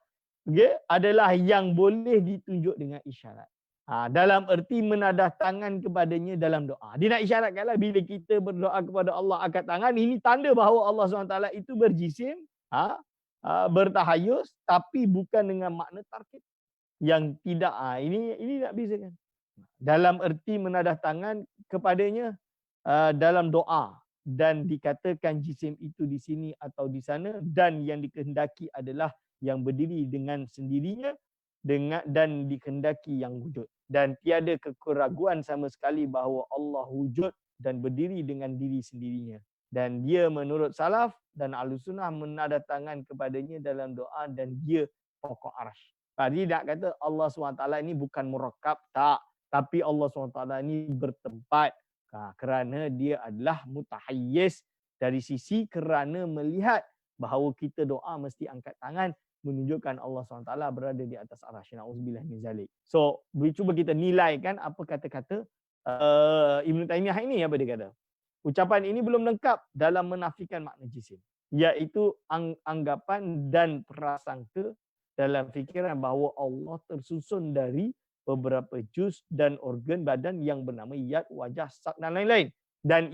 Speaker 1: Okay? Adalah yang boleh ditunjuk dengan isyarat. Dalam erti menadah tangan kepadanya dalam doa. Dia nak isyaratkanlah bila kita berdoa kepada Allah angkat tangan, ini tanda bahawa Allah SWT itu berjisim, bertahayus, tapi bukan dengan makna tarkib. Yang tidak, ini nak bezakan. Dalam erti menadah tangan kepadanya dalam doa. Dan dikatakan jisim itu di sini atau di sana, dan yang dikehendaki adalah yang berdiri dengan sendirinya dan dikehendaki yang wujud. Dan tiada keraguan sama sekali bahawa Allah wujud dan berdiri dengan diri sendirinya. Dan dia menurut salaf dan Ahlussunnah menadah tangan kepadanya dalam doa, dan dia pokok arsy. Tadi nak kata Allah SWT ini bukan murakkab, tak. Tapi Allah SWT ini bertempat. Kerana dia adalah mutahayyiz dari sisi kerana melihat bahawa kita doa mesti angkat tangan, menunjukkan Allah SWT berada di atas arasy. Na'udzubillah min zalik. So, cuba kita nilaikan apa kata-kata Ibn Taymiyah ini, apa dia kata. Ucapan ini belum lengkap dalam menafikan makna jisim, iaitu anggapan dan prasangka dalam fikiran bahawa Allah tersusun dari beberapa juz dan organ badan yang bernama yad, wajah, sak dan lain-lain. Dan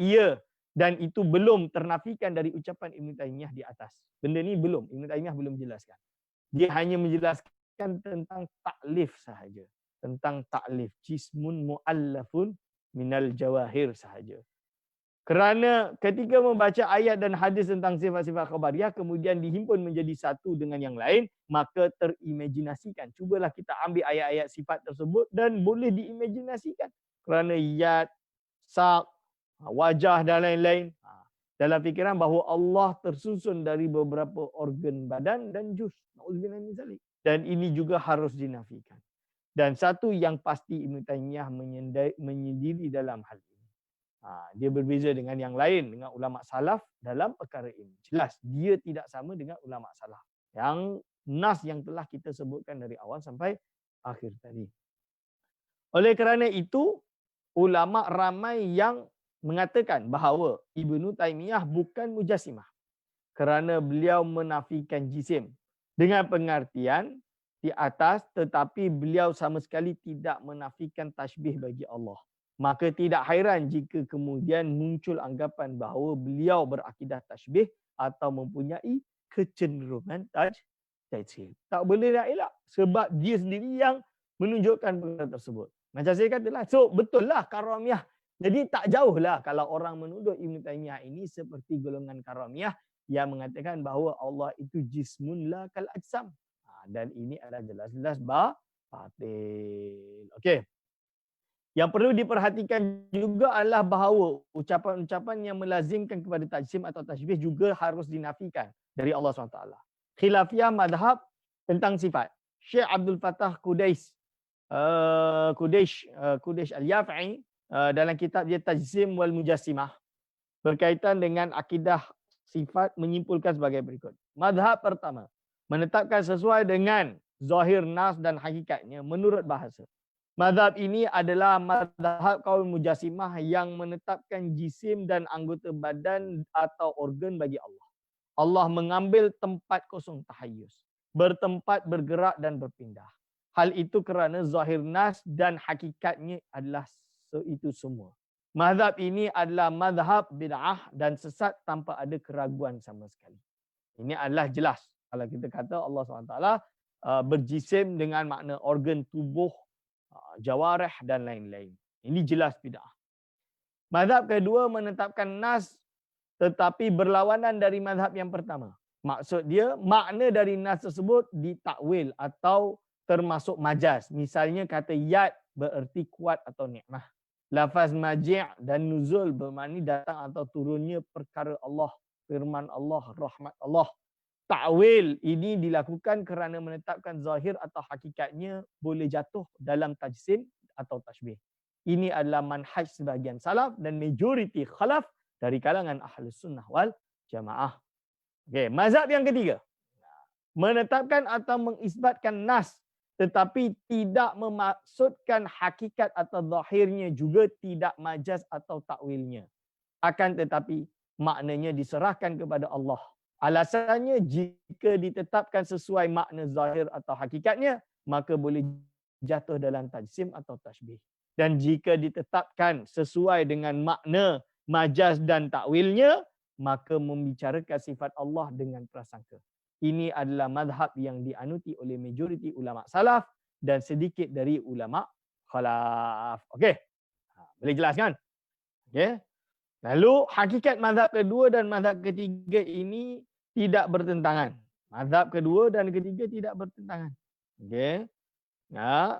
Speaker 1: itu belum ternafikan dari ucapan Ibn Taymiyah di atas. Benda ni belum, Ibn Taymiyah belum jelaskan. Dia hanya menjelaskan tentang taklif sahaja. Tentang taklif, jismun mu'allafun minal jawahir sahaja. Kerana ketika membaca ayat dan hadis tentang sifat-sifat khabariyah kemudian dihimpun menjadi satu dengan yang lain, maka terimajinasikan. Cubalah kita ambil ayat-ayat sifat tersebut dan boleh diimajinasikan. Kerana yad, sak, wajah dan lain-lain. Dalam fikiran bahawa Allah tersusun dari beberapa organ badan dan juz. Na'udzubillah min zalik. Dan ini juga harus dinafikan. Dan satu yang pasti Ibn Taymiyah menyendiri dalam hal ini. Dia berbeza dengan yang lain, dengan ulama salaf dalam perkara ini. Jelas, dia tidak sama dengan ulama salaf. Yang nas yang telah kita sebutkan dari awal sampai akhir tadi. Oleh kerana itu, ulama ramai yang mengatakan bahawa Ibn Taymiyah bukan mujassimah. Kerana beliau menafikan jisim. Dengan pengertian di atas, tetapi beliau sama sekali tidak menafikan tashbih bagi Allah. Maka tidak hairan jika kemudian muncul anggapan bahawa beliau berakidah tashbih atau mempunyai kecenderungan tajsih. Tak boleh nak elak sebab dia sendiri yang menunjukkan perkara tersebut. Macam saya katalah, so betul lah karamiyah. Jadi tak jauh lah kalau orang menuduh Ibn Taymiyah ini seperti golongan karamiyah yang mengatakan bahawa Allah itu jismun la kal ajsam. Dan ini adalah jelas-jelas batil. Okey. Yang perlu diperhatikan juga adalah bahawa ucapan-ucapan yang melazimkan kepada tajsim atau tashbih juga harus dinafikan dari Allah SWT. Khilafiyah madhab tentang sifat. Syekh Abdul Fattah Qudais Al-Yafi'i dalam kitab dia Tajsim wal Mujassimah berkaitan dengan akidah sifat menyimpulkan sebagai berikut. Madhab pertama, menetapkan sesuai dengan zahir nas dan hakikatnya menurut bahasa. Mazhab ini adalah mazhab kaum mujassimah yang menetapkan jisim dan anggota badan atau organ bagi Allah. Allah mengambil tempat kosong tahayyus, bertempat, bergerak dan berpindah. Hal itu kerana zahir nas dan hakikatnya adalah itu semua. Mazhab ini adalah mazhab bid'ah dan sesat tanpa ada keraguan sama sekali. Ini adalah jelas. Kalau kita kata Allah SWT berjisim dengan makna organ tubuh, jawarih dan lain-lain. Ini jelas bid'ah. Mazhab kedua menetapkan nas tetapi berlawanan dari mazhab yang pertama. Maksud dia makna dari nas tersebut ditakwil atau termasuk majaz. Misalnya kata yad bererti kuat atau nikmah. Lafaz maji' dan nuzul bermakna datang atau turunnya perkara Allah, firman Allah, rahmat Allah. Ta'wil ini dilakukan kerana menetapkan zahir atau hakikatnya boleh jatuh dalam tajsim atau tashbih. Ini adalah manhaj sebahagian salaf dan majoriti khalaf dari kalangan Ahlus Sunnah wal Jamaah. Okey, mazhab yang ketiga. Menetapkan atau mengisbatkan nas tetapi tidak memaksudkan hakikat atau zahirnya, juga tidak majaz atau takwilnya. Akan tetapi maknanya diserahkan kepada Allah. Alasannya jika ditetapkan sesuai makna zahir atau hakikatnya, maka boleh jatuh dalam tajsim atau tashbih. Dan jika ditetapkan sesuai dengan makna majaz dan takwilnya, maka membicarakan sifat Allah dengan prasangka. Ini adalah mazhab yang dianuti oleh majoriti ulama salaf dan sedikit dari ulama khalaf. Okey. Boleh jelaskan? Okey. Lalu hakikat mazhab kedua dan mazhab ketiga ini tidak bertentangan. Mazhab kedua dan ketiga tidak bertentangan. Okey. Ya.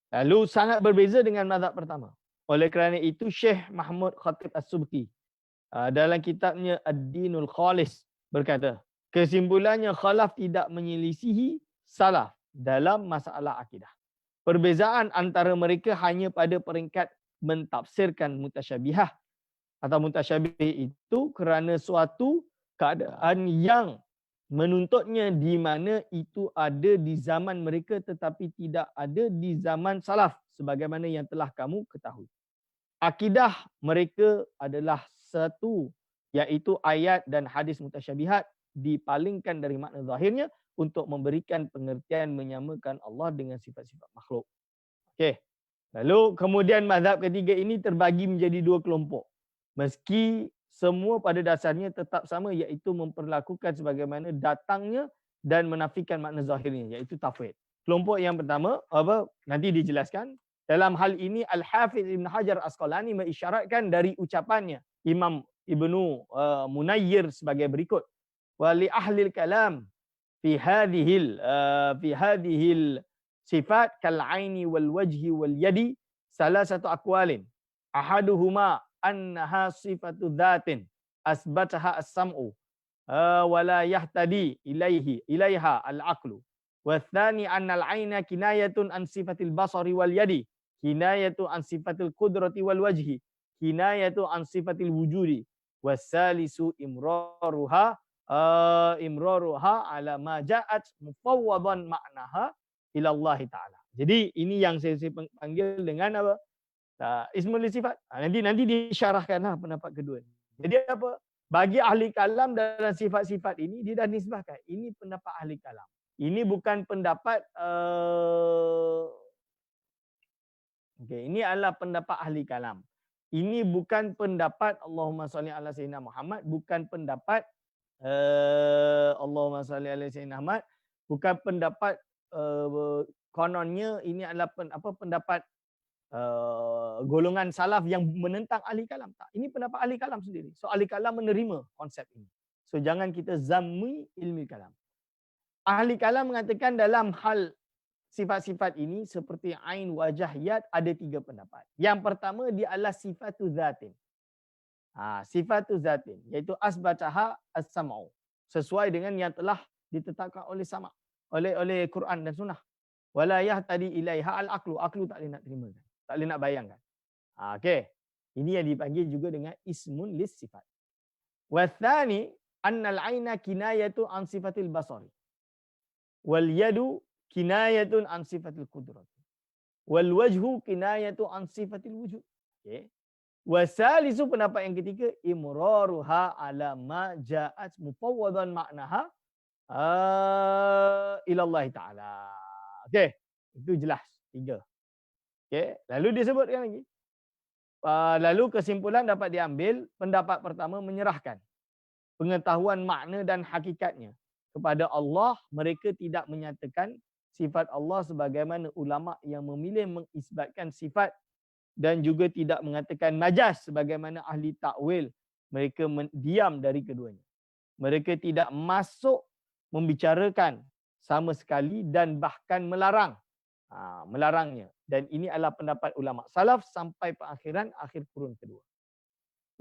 Speaker 1: Lalu sangat berbeza dengan mazhab pertama. Oleh kerana itu Syekh Mahmud Khatib As-Subki dalam kitabnya Ad-Dinul Khalis berkata, kesimpulannya khalaf tidak menyelisihi salaf dalam masalah akidah. Perbezaan antara mereka hanya pada peringkat mentafsirkan mutasyabihah atau mutasyabih itu kerana suatu keadaan yang menuntutnya di mana itu ada di zaman mereka tetapi tidak ada di zaman salaf sebagaimana yang telah kamu ketahui. Akidah mereka adalah satu, iaitu ayat dan hadis mutasyabihat dipalingkan dari makna zahirnya untuk memberikan pengertian menyamakan Allah dengan sifat-sifat makhluk. Okey. Lalu kemudian mazhab ketiga ini terbagi menjadi dua kelompok. Meski semua pada dasarnya tetap sama, iaitu memperlakukan sebagaimana datangnya dan menafikan makna zahirnya, iaitu tafwid. Kelompok yang pertama, nanti dijelaskan. Dalam hal ini Al-Hafiz Ibn Hajar Asqalani mengisyaratkan dari ucapannya Imam Ibnu Munayyir sebagai berikut. Wa li ahli al-kalam fi hadhil sifat kal aini wal wajhi wal yadi salasatu aqwalin. Ahaduhuma annaha sifatu dhatin asbataha as-sam'u wa la yahtadi ilaiha al-aqlu. Wa tsani anna al-aina kinayatun an sifatil basari wal yadi, kinayatu an sifatil qudrati wal wajhi, kinayatu an sifatil wujudi, wasalisu imraruha ala ma ja'at mufawwadan ma'naha ila Allah Ta'ala. Jadi ini yang saya panggil dengan apa? Ismul sifat. Nanti disyarahkanlah pendapat kedua. Jadi apa? Bagi ahli kalam dalam sifat-sifat ini dia dah nisbahkan. Ini pendapat ahli kalam. Ini bukan pendapat ini adalah pendapat ahli kalam. Ini bukan pendapat Allahumma salli ala sayyidina Muhammad, bukan pendapat Allahumma salli ala sayyidina Muhammad, bukan pendapat kononnya ini adalah pendapat golongan salaf yang menentang ahli kalam. Tak, ini pendapat ahli kalam sendiri. So ahli kalam menerima konsep ini. So jangan kita zammi ilmu kalam. Ahli kalam mengatakan dalam hal sifat-sifat ini seperti ain, wajah, yad ada tiga pendapat. Yang pertama dia adalah sifatu zatin. Sifatu zatin iaitu asbataha as-sam'u. Sesuai dengan yang telah ditetapkan oleh sama oleh Quran dan Sunnah. Wala yahtadi ilaiha al-aqlu. Aqlu tak boleh nak terima. Tak boleh nak bayangkan. Okey. Ini yang dipanggil juga dengan ismun lis sifat. Wa tsani anna al-aina kinayatu an sifatil basari. Wal yadu kinayatun an sifatil qudrat. Wal wajhu kinayatu an sifatil wujud. Okey. Wasalisu pendapat yang ketiga imraruha ala ma ja'at mufawwadan ma'naha ila Allah Ta'ala. Okey. Itu jelas. Tiga. Okey. Lalu disebutkan lagi. Lalu kesimpulan dapat diambil, pendapat pertama menyerahkan pengetahuan makna dan hakikatnya kepada Allah. Mereka tidak menyatakan sifat Allah sebagaimana ulama yang memilih mengisbatkan sifat dan juga tidak mengatakan majaz sebagaimana ahli takwil. Mereka diam dari keduanya. Mereka tidak masuk membicarakan sama sekali dan bahkan melarangnya. Dan ini adalah pendapat ulama salaf sampai perakhiran akhir kurun kedua.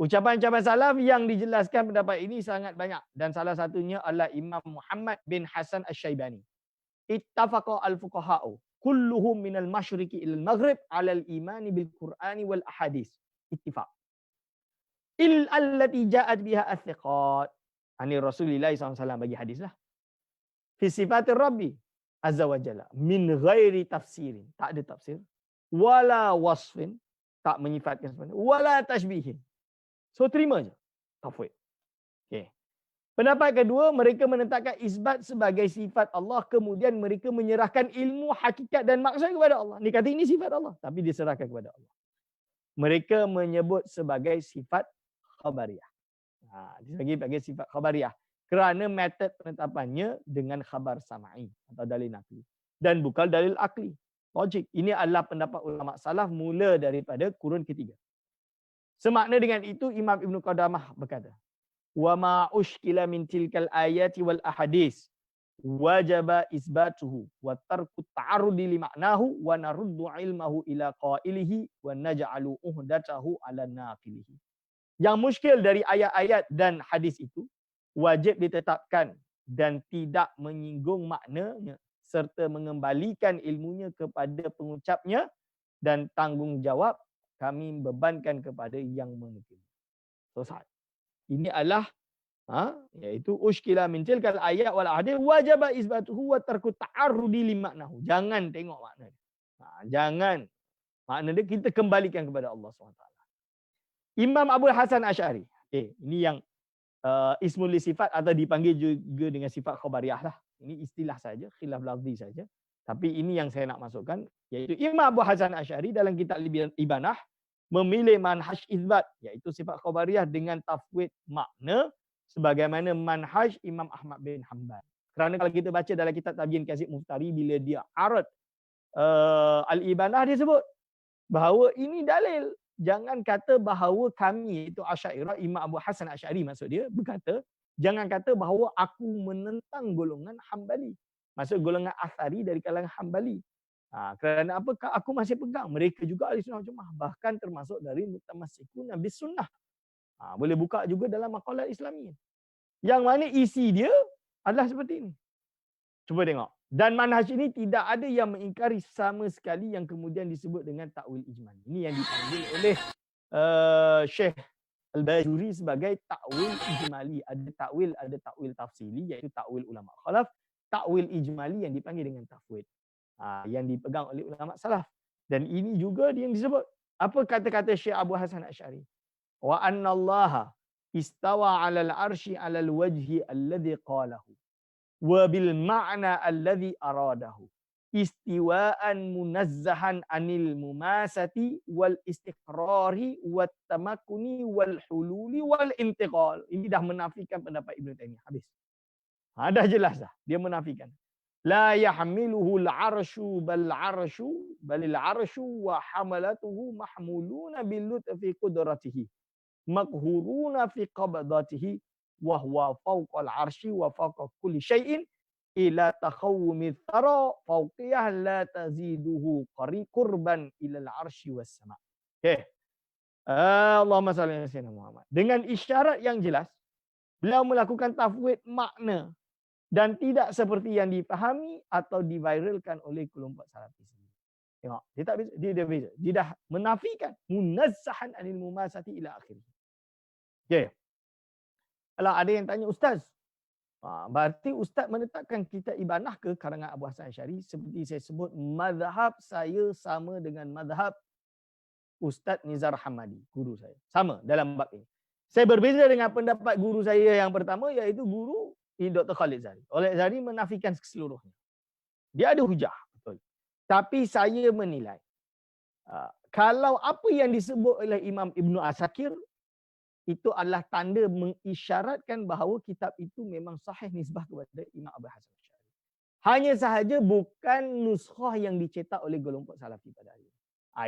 Speaker 1: Ucapan-ucapan salaf yang dijelaskan pendapat ini sangat banyak dan salah satunya adalah Imam Muhammad bin Hasan Asy-Syaibani. Ittafaqa al-fuqaha'u kulluhum minal masyriqi ilal maghrib 'alal imani bil Qur'ani wal ahadits. Ittifaq. Allati ja'at biha as-thiqat. Ani Rasulillah SAW bagi hadislah. Fi sifatir Rabbi azza wa jalla min ghairi tafsirin. Tak ada tafsir. Wala wasfin. Tak menyifatkan sebenarnya. Wala tashbihin. So terima je. Tafwid. Okay. Pendapat kedua, mereka menetapkan isbat sebagai sifat Allah, kemudian mereka menyerahkan ilmu, hakikat dan maksud kepada Allah. Dia kata ini sifat Allah, tapi diserahkan kepada Allah. Mereka menyebut sebagai sifat khabariyah. Sebagai sifat khabariyah. Kerana metod penetapannya dengan khabar sama'i atau dalil nakli. Dan bukan dalil akli. Logik. Ini adalah pendapat ulama salaf mula daripada kurun ketiga. Semakna dengan itu, Imam Ibn Qudamah berkata, وَمَا أُشْكِلَ مِنْ تِلْكَ الْآيَاتِ وَالْأَحَدِيثِ وَجَبَ إِثْبَاتُهُ وَتَرْكُ التَّعَرُّضِ لِمَعْنَاهُ وَنَرُدُّ عِلْمَهُ إِلَى قَائِلِهِ وَنَجْعَلُ أُهْدَتَهُ عَلَى نَاقِلِهِ. Yang muskil dari ayat-ayat dan hadis itu wajib ditetapkan dan tidak menyinggung maknanya serta mengembalikan ilmunya kepada pengucapnya, dan tanggungjawab kami bebankan kepada yang menukil. Selesai. Ini adalah iaitu ushkila min tilkal ayat wal hadis wajaba isbatuhu wa tarku ta'arrudi li maknahu. Jangan tengok makna dia. Jangan makna dia kita kembalikan kepada Allah SWT. Imam Abu Hasan Asy'ari. Ini yang ismul li sifat atau dipanggil juga dengan sifat khabariyah lah. Ini istilah saja, khilaf lafzi saja. Tapi ini yang saya nak masukkan, iaitu Imam Abu Hasan Asy'ari dalam kitab Ibanah memilih manhaj isbat, iaitu sifat khabariyah dengan tafwid makna sebagaimana manhaj Imam Ahmad bin Hanbal. Kerana kalau kita baca dalam kitab Tabyin Kazib Muftari, bila dia arad Al-Ibanah, dia sebut bahawa ini dalil. Jangan kata bahawa kami, itu Asy'ariyah, Imam Abu Hasan Asy'ari maksud dia, berkata, jangan kata bahawa aku menentang golongan Hambali. Maksud golongan Athari dari kalangan Hambali. Kerana apa? Aku masih pegang. Mereka juga ahli sunnah jemaah. Bahkan termasuk dari mutamassikun bis sunnah. Boleh buka juga dalam maqalat Islamiyah. Yang mana isi dia adalah seperti ini. Cuba tengok. Dan manhaj ini tidak ada yang mengingkari sama sekali yang kemudian disebut dengan takwil ijmali. Ini yang dipanggil oleh Syekh Al-Bajuri sebagai takwil ijmali. Ada takwil tafsili, iaitu takwil ulama khalaf. Takwil ijmali yang dipanggil dengan tafwid. Yang dipegang oleh ulama salaf. Dan ini juga yang disebut. Apa kata-kata Syekh Abu Hasan Asy'ari? Wa anna Allah istawa 'alal 'arsy 'alal wajhi alladhi qalahu wa bil ma'na alladhi aradahu istiwa'an munazzahan 'anil mumasati wal istiqrari wat tamakkuni wal hululi wal intiqal. Ini dah menafikan pendapat Ibn Taimiyah. Habis. Dah jelas dah. Dia menafikan. La yahmiluhu al-'arsyu balil 'arsyu wa hamalatuhu mahmuluna bil lutfi qudratihi maghuruna fi qabdatihi wa huwa fawqa al-'arsyi wa fawqa kulli syai'in ila takhawumi thara fawqiyah la taziduhu qurban ila al-'arsyi was sama'. Okey. Allahumma salli ala sayyidina Muhammad. Dengan isyarat yang jelas, beliau melakukan tafwid makna dan tidak seperti yang dipahami atau diviralkan oleh kelompok salafi sendiri. Tengok, dia tak bisa, dia beza. Dia dah menafikan munazzahan anil mumasati ila akhir. Okey. Kalau ada yang tanya, ustaz, berarti ustaz menetapkan kitab Ibanah ke karangan Abu Hasan Asy'ari? Seperti saya sebut, mazhab saya sama dengan mazhab Ustaz Nizar Hamadi, guru saya. Sama dalam bab ini. Saya berbeza dengan pendapat guru saya yang pertama, iaitu guru Dr. Khalid Zahri. Khalid Zahri menafikan keseluruhnya. Dia ada hujah, betul. Tapi saya menilai, kalau apa yang disebut oleh Imam Ibn Asakir, itu adalah tanda mengisyaratkan bahawa kitab itu memang sahih nisbah kepada Imam Abu Hasan Asy'ari. Hanya sahaja bukan nuskhah yang dicetak oleh kelompok salafi pada hari ini.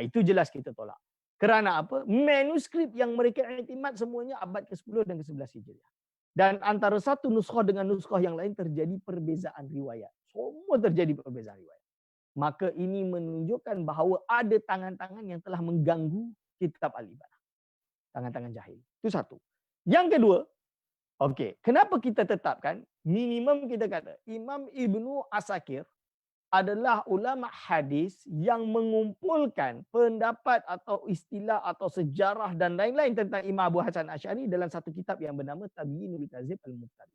Speaker 1: Itu jelas kita tolak. Kerana apa? Manuskrip yang mereka iktimad semuanya abad ke-10 dan ke-11 Hijriah. Dan antara satu nuskhah dengan nuskhah yang lain terjadi perbezaan riwayat. Semua terjadi perbezaan riwayat. Maka ini menunjukkan bahawa ada tangan-tangan yang telah mengganggu kitab Al-Ibanah. Tangan-tangan jahil. Itu satu. Yang kedua, kenapa kita tetapkan? Minimum kita kata, Imam Ibnu Asakir adalah ulama hadis yang mengumpulkan pendapat atau istilah atau sejarah dan lain-lain tentang Imam Abu Hasan Asy'ari dalam satu kitab yang bernama Tabyinul Kazib Al-Muftari.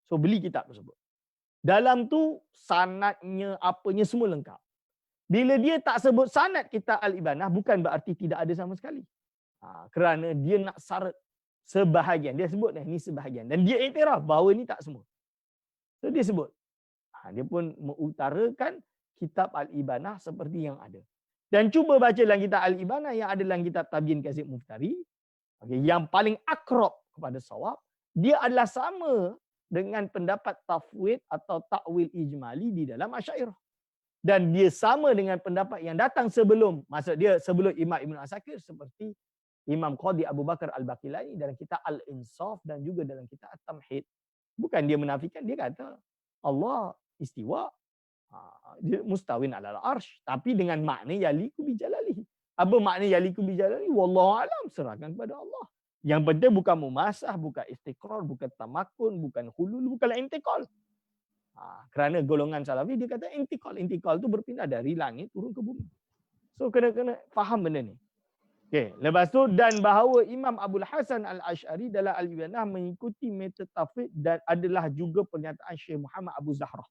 Speaker 1: So beli kitab tersebut. Dalam tu sanadnya, apanya semua lengkap. Bila dia tak sebut sanad kitab Al-Ibanah, bukan berarti tidak ada sama sekali. Kerana dia nak syarat sebahagian. Dia sebut ni sebahagian. Dan dia iktiraf bahawa ni tak semua. So dia sebut. Dia pun mengutarakan kitab Al-Ibanah seperti yang ada. Dan cuba baca dalam kitab Al-Ibanah yang ada dalam kitab Tabyin Kazim Muftari. Okay, yang paling akrab kepada sawab, dia adalah sama dengan pendapat tafwid atau takwil ijmali di dalam Asy'ariyah. Dan dia sama dengan pendapat yang datang sebelum, maksud dia sebelum Imam Ibn Asakir seperti Imam Qadhi Abu Bakar Al-Baqilani dalam kitab Al-Insaf dan juga dalam kitab At-Tamhid. Bukan dia menafikan, dia kata Allah istiwa, dia mustawin alal arsh, tapi dengan makna yaliku bijalalihi. Apa makna yaliku bijalalihi? Wallahu alam, serahkan kepada Allah. Yang penting bukan mumasah, bukan istiqrar, bukan tamakun, bukan hulul, bukan intikal. Kerana golongan salafi dia kata intikal. Intikal tu berpindah dari langit turun ke bumi. So kena faham benda ni. Okay. Lepas tu, dan bahawa Imam Abul Hasan Al-Asy'ari dalam Al-Ibanah mengikuti metode tafwid dan adalah juga pernyataan Syekh Muhammad Abu Zahrah.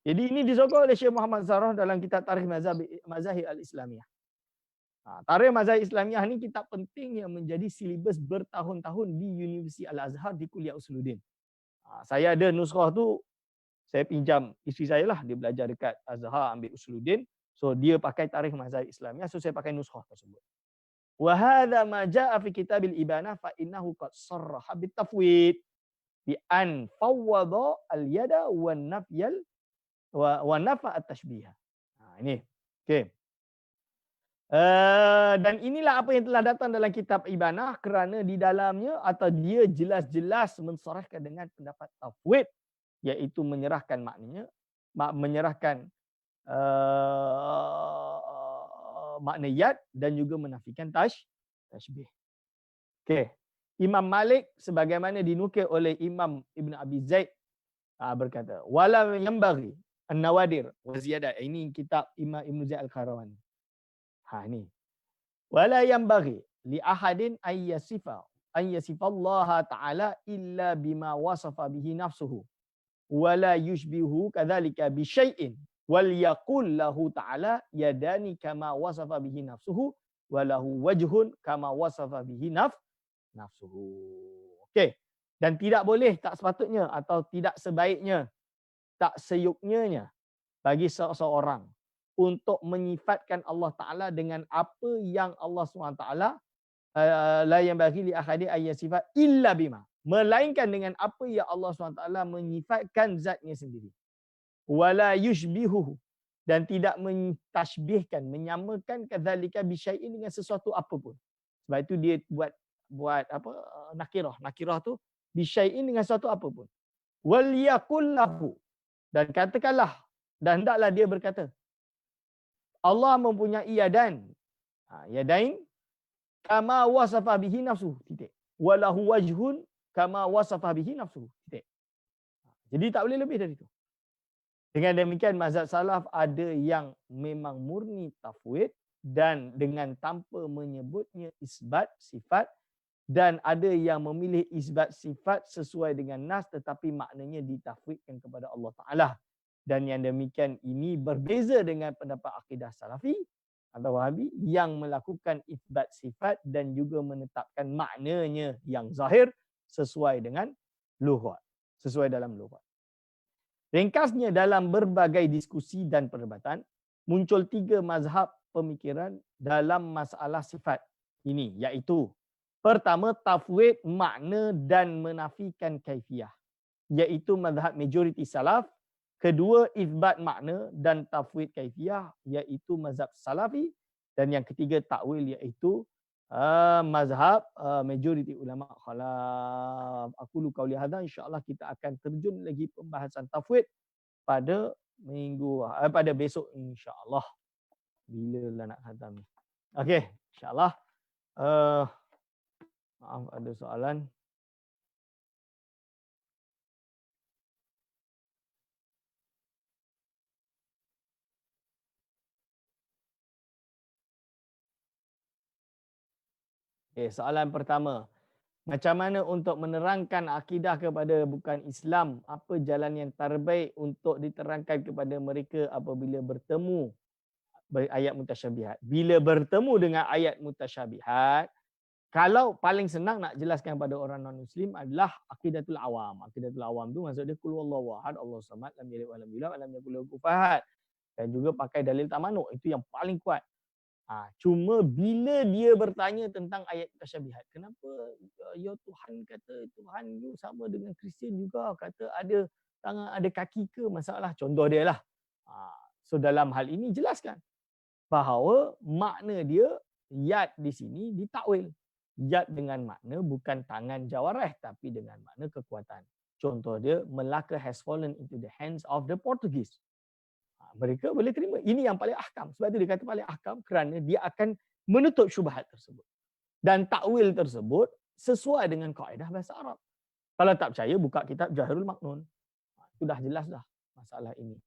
Speaker 1: Jadi ini disokong oleh Syekh Muhammad Zahrah dalam kitab Tarikh Mazahib Al-Islamiyah. Tarikh Mazahib Islamiyah ni kitab penting yang menjadi silibus bertahun-tahun di Universiti Al-Azhar di Kuliah Usuluddin. Saya ada nuskhah tu, saya pinjam isteri saya lah, dia belajar dekat Azhar ambil Usuluddin. So dia pakai Tarikh Mazahib Islamiyah, so saya pakai nuskhah tersebut. Wa hadza ma jaa fi kitabil ibanah fa innahu qad sarraha bit tafwid bi an fawwada al yada wan nafyal wa nafa at tashbih. Ini. Okey. Dan inilah apa yang telah datang dalam kitab ibanah kerana di dalamnya atau dia jelas-jelas mensarahkan dengan pendapat tafwid, iaitu menyerahkan maknanya, menyerahkan makna yad dan juga menafikan tashbih. Okey. Imam Malik sebagaimana dinukil oleh Imam Ibn Abi Zaid berkata, wala yanbaghi an-nawadir wa ziyadah. Ini kitab Imam Ibn Zaid Al-Qarawani. Ini. Wala yanbaghi li ahadin ay yasifa Allah Ta'ala illa bima wasafa bihi nafsuhu wala yushbihu kadzalika bi syai'in wal yaqul lahu ta'ala yadani kama wasafa bihi nafsuhu walahu wajhun kama wasafa bihi nafsuhu. Okey. Dan tidak boleh, tak sepatutnya atau tidak sebaiknya, tak seyuknya bagi seseorang untuk menyifatkan Allah Ta'ala dengan apa yang Allah SWT la yanbaghi li ahadi ay yasifat illa bima, melainkan dengan apa yang Allah SWT menyifatkan zatnya sendiri. Wala yushbihuhu, dan tidak mentashbihkan, menyamakan kadzalika bisyai'in dengan sesuatu apapun. Sebab itu dia buat apa nakirah. Nakirah tu bisyai'in dengan sesuatu apapun. Wal yaqul lahu, dan katakanlah, dan hendaklah dia berkata Allah mempunyai yadan. Yadain kama wasafa bihi nafsuhu. Titik. Walahu wajhun kama wasafa bihi nafsuhu. Titik. Jadi tak boleh lebih dari itu. Dengan demikian mazhab salaf ada yang memang murni tafwid dan dengan tanpa menyebutnya isbat sifat, dan ada yang memilih isbat sifat sesuai dengan nas tetapi maknanya ditafwidkan kepada Allah Ta'ala. Dan yang demikian ini berbeza dengan pendapat akidah salafi atau wahabi yang melakukan isbat sifat dan juga menetapkan maknanya yang zahir sesuai dengan lughat, sesuai dalam lughat. Ringkasnya, dalam berbagai diskusi dan perdebatan, muncul 3 mazhab pemikiran dalam masalah sifat ini, iaitu pertama, tafwid makna dan menafikan kaifiyah, iaitu mazhab majoriti salaf. Kedua, itsbat makna dan tafwid kaifiyah, iaitu mazhab salafi. Dan yang ketiga, takwil, iaitu mazhab majoriti ulama khalaf. Aku qauli hadza, insya-Allah kita akan terjun lagi pembahasan tafwid pada pada besok insya-Allah. Bila lah nak khatam ni. Okey, insya-Allah. Maaf ada soalan. Soalan pertama. Macam mana untuk menerangkan akidah kepada bukan Islam? Apa jalan yang terbaik untuk diterangkan kepada mereka apabila bertemu ayat mutasyabihat? Bila bertemu dengan ayat mutasyabihat, Kalau paling senang nak jelaskan pada orang non-Muslim adalah aqidatul awam. Aqidatul awam tu maksud dia qul huwallahu ahad, Allahu samad, lam yalid wa lam yulad wa lam yakul lahu kufuwan ahad. Dan juga pakai dalil tamanuk, itu yang paling kuat. Cuma bila dia bertanya tentang ayat tasyabihat, kenapa ya Tuhan kata Tuhan you sama dengan Kristian juga, kata ada tangan ada kaki ke, masalah contoh dia lah. So dalam hal ini jelaskan bahawa makna dia yad di sini ditakwil. Yad dengan makna bukan tangan jawareh tapi dengan makna kekuatan. Contoh dia, Melaka has fallen into the hands of the Portuguese. Mereka boleh terima. Ini yang paling ahkam. Sebab itu dia kata paling ahkam kerana dia akan menutup syubhat tersebut. Dan takwil tersebut sesuai dengan kaedah bahasa Arab. Kalau tak percaya, buka kitab Jahrul Maknun. Itu dah jelas dah masalah ini.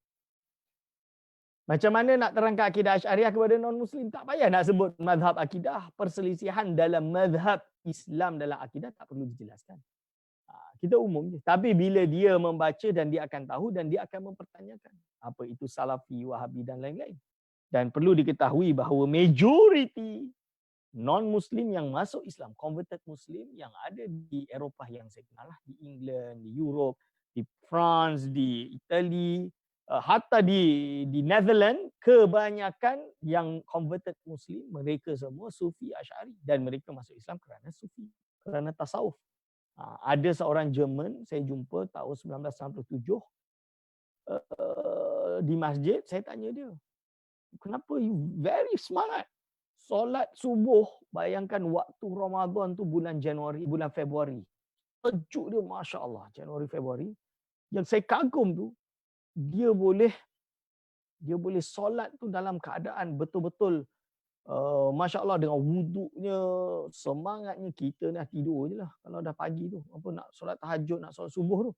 Speaker 1: Macam mana nak terangkan akidah Asy'ariyah kepada non-Muslim? Tak payah nak sebut mazhab akidah. Perselisihan dalam mazhab Islam dalam akidah tak perlu dijelaskan. Kita umum je. Tapi bila dia membaca dan dia akan tahu dan dia akan mempertanyakan. Apa itu Salafi, Wahabi dan lain-lain. Dan perlu diketahui bahawa majoriti non-Muslim yang masuk Islam, converted Muslim yang ada di Eropah yang saya kenal lah, di England, di Europe, di France, di Itali, hatta di Netherlands, kebanyakan yang converted Muslim, mereka semua Sufi Asy'ari dan mereka masuk Islam kerana Sufi, kerana tasawuf. Ada seorang Jerman saya jumpa tahun 1997 di masjid, saya tanya dia, kenapa you very semangat solat subuh, bayangkan waktu Ramadan tu bulan Januari, bulan Februari. Sejuk dia, Masya Allah, Januari, Februari. Yang saya kagum tu, dia boleh solat tu dalam keadaan betul-betul Masya Allah dengan wuduknya, semangatnya. Kita dah tidur je lah kalau dah pagi tu, apa nak solat tahajud, nak solat subuh tu.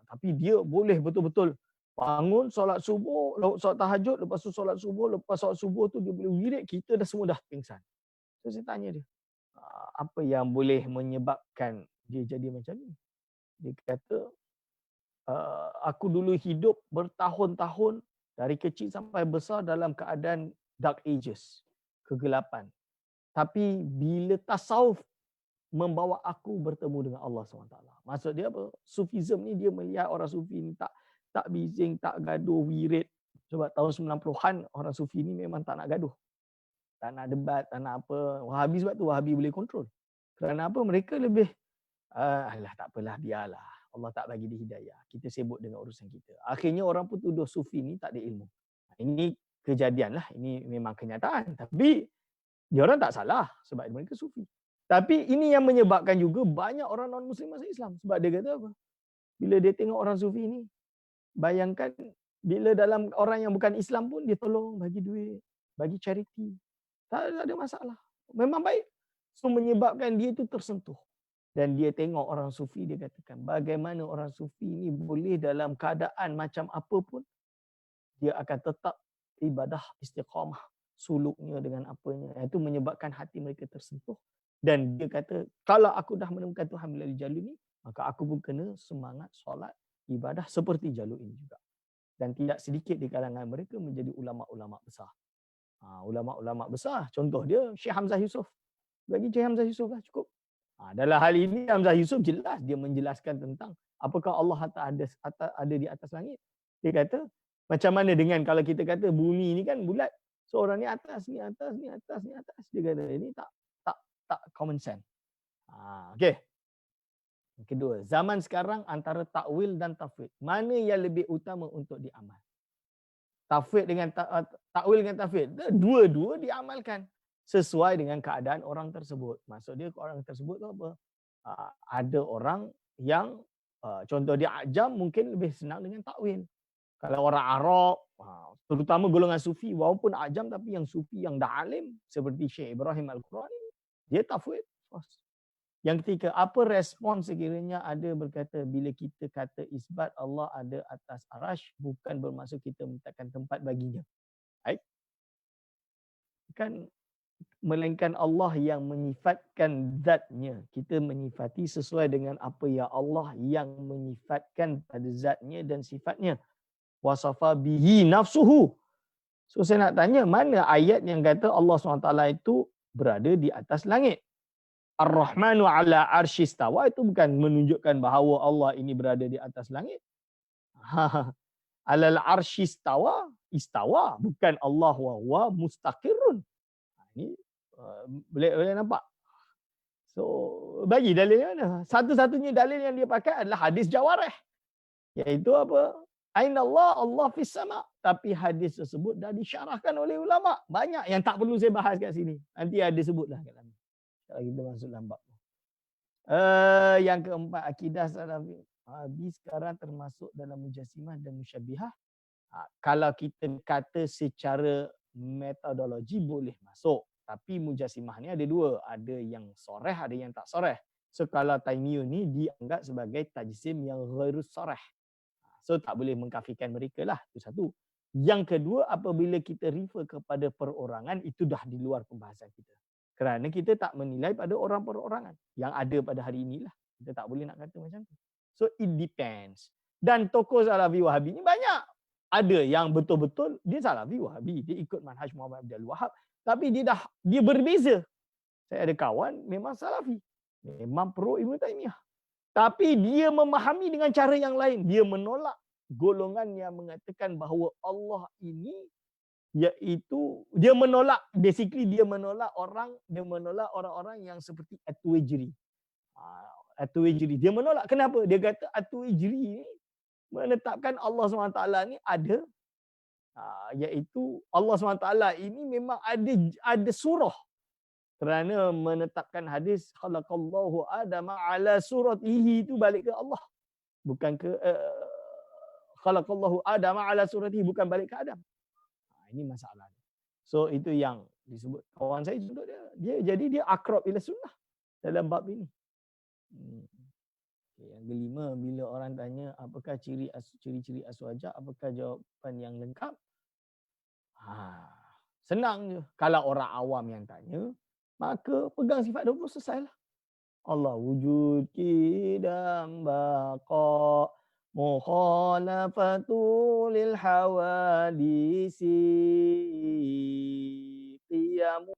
Speaker 1: Tapi dia boleh betul-betul bangun, solat subuh, solat tahajud, lepas tu solat subuh tu dia boleh wirid, kita dah semua dah pingsan. So saya tanya dia, apa yang boleh menyebabkan dia jadi macam ni? Dia kata, aku dulu hidup bertahun-tahun dari kecil sampai besar dalam keadaan dark ages, kegelapan. Tapi bila tasawuf membawa aku bertemu dengan Allah SWT. Maksud dia apa? Sufism ni dia melihat orang Sufi ni tak bising, tak gaduh, wirid. Sebab tahun 90-an orang Sufi ni memang tak nak gaduh. Tak nak debat, tak nak apa. Wahabi sebab tu Wahabi boleh kontrol. Kerana apa? Mereka lebih, tak apalah, biarlah. Allah tak bagi dia hidayah. Kita sibuk dengan urusan kita. Akhirnya orang pun tuduh Sufi ni tak ada ilmu. Ini kejadian lah. Ini memang kenyataan. Tapi dia orang tak salah sebab mereka Sufi. Tapi ini yang menyebabkan juga banyak orang non-Muslim masuk Islam. Sebab dia kata apa? Bila dia tengok orang Sufi ni, bayangkan bila dalam orang yang bukan Islam pun dia tolong, bagi duit, bagi charity. Tak ada masalah. Memang baik. So menyebabkan dia itu tersentuh. Dan dia tengok orang Sufi, dia katakan bagaimana orang Sufi ni boleh dalam keadaan macam apa pun, dia akan tetap ibadah istiqamah, suluknya dengan apanya. Itu menyebabkan hati mereka tersentuh. Dan dia kata, kalau aku dah menemukan Tuhan melalui jalur ni, maka aku pun kena semangat solat, ibadah seperti jalur ini juga. Dan tidak sedikit di kalangan mereka menjadi ulama-ulama besar. Ulama-ulama besar, contoh dia Syekh Hamzah Yusof. Bagi Syekh Hamzah Yusof lah cukup. Dalam hal ini Hamzah Yusof jelas dia menjelaskan tentang apakah Allah ada di atas langit. Dia kata macam mana dengan kalau kita kata bumi ni kan bulat, seorang ni atas, ni atas, ni atas, ni atas. Dia kata ini tak common sense. Okey. Yang kedua, zaman sekarang antara takwil dan tafwid, mana yang lebih utama untuk diamal? Takwil dengan tafwid, dua-dua diamalkan sesuai dengan keadaan orang tersebut. Maksud dia orang tersebut tu apa? Ada orang yang contoh dia ajam mungkin lebih senang dengan takwil. Kalau orang Arab, terutama golongan Sufi, walaupun ajam tapi yang Sufi yang dah alim seperti Syekh Ibrahim Al-Qurani, dia tafwid. Yang ketiga, apa respon sekiranya ada berkata bila kita kata isbat Allah ada atas arash, bukan bermaksud kita mintakan tempat baginya. Baik. Kan melainkan Allah yang menyifatkan zatnya. Kita menyifati sesuai dengan apa yang Allah yang menyifatkan pada zatnya dan sifatnya. Wasafa bihi nafsuhu. So saya nak tanya, mana ayat yang kata Allah SWT itu berada di atas langit? Ar-Rahmanu ala arsyistawa itu bukan menunjukkan bahawa Allah ini berada di atas langit. Alal arsyistawa, istawa, bukan Allah wa huwa mustaqirrun. Ini boleh nampak. So bagi dalil mana? Satu-satunya dalil yang dia pakai adalah hadis Jawarih. Iaitu apa? Aina Allah, Allah fis sama. Tapi hadis tersebut dah disyarahkan oleh ulama. Banyak yang tak perlu saya bahas kat sini. Nanti ada sebutlah kat dalam. Kalau kita masuk dalam bab. Yang keempat, akidah salafi. Habis sekarang termasuk dalam mujassimah dan musyabbihah. Kalau kita kata secara metodologi boleh masuk. Tapi mujassimah ni ada dua. Ada yang soreh, ada yang tak soreh. So kalau Taimiyun ni dianggap sebagai tajsim yang ghairus soreh. So tak boleh mengkafirkan mereka lah. Itu satu. Yang kedua, apabila kita refer kepada perorangan, itu dah di luar pembahasan kita. Kerana kita tak menilai pada orang perorangan. Yang ada pada hari inilah. Kita tak boleh nak kata macam tu. So it depends. Dan tokoh Salafi Wahabi ni banyak. Ada yang betul-betul dia Salafi Wahabi. Dia ikut manhaj Muhammad Abdul Wahab. Tapi dia berbeza. Saya ada kawan memang Salafi. Memang pro Ibn Taymiyah. Tapi dia memahami dengan cara yang lain. Dia menolak golongan yang mengatakan bahawa Allah ini iaitu dia menolak, basically dia menolak orang-orang yang seperti At-Tuwaijiri. At-Tuwaijiri dia menolak. Kenapa? Dia kata At-Tuwaijiri ni menetapkan Allah SWT ni ada, iaitu Allah SWT ini memang ada surah. Kerana menetapkan hadis khalaqallahu adama ala suratihi itu balik ke Allah. Bukan ke khalaqallahu adama ala suratihi, bukan balik ke Adam. Ini masalah. So itu yang disebut kawan saya contoh dia jadi dia akrab ila sunnah dalam bab ini. Yang kelima, bila orang tanya apakah ciri-ciri aswaja, apakah jawapan yang lengkap? Senang je. Kalau orang awam yang tanya, maka pegang sifat 20 selesailah. Allah wujud qidam baqa mukhalafatu lil hawadisi qiyamu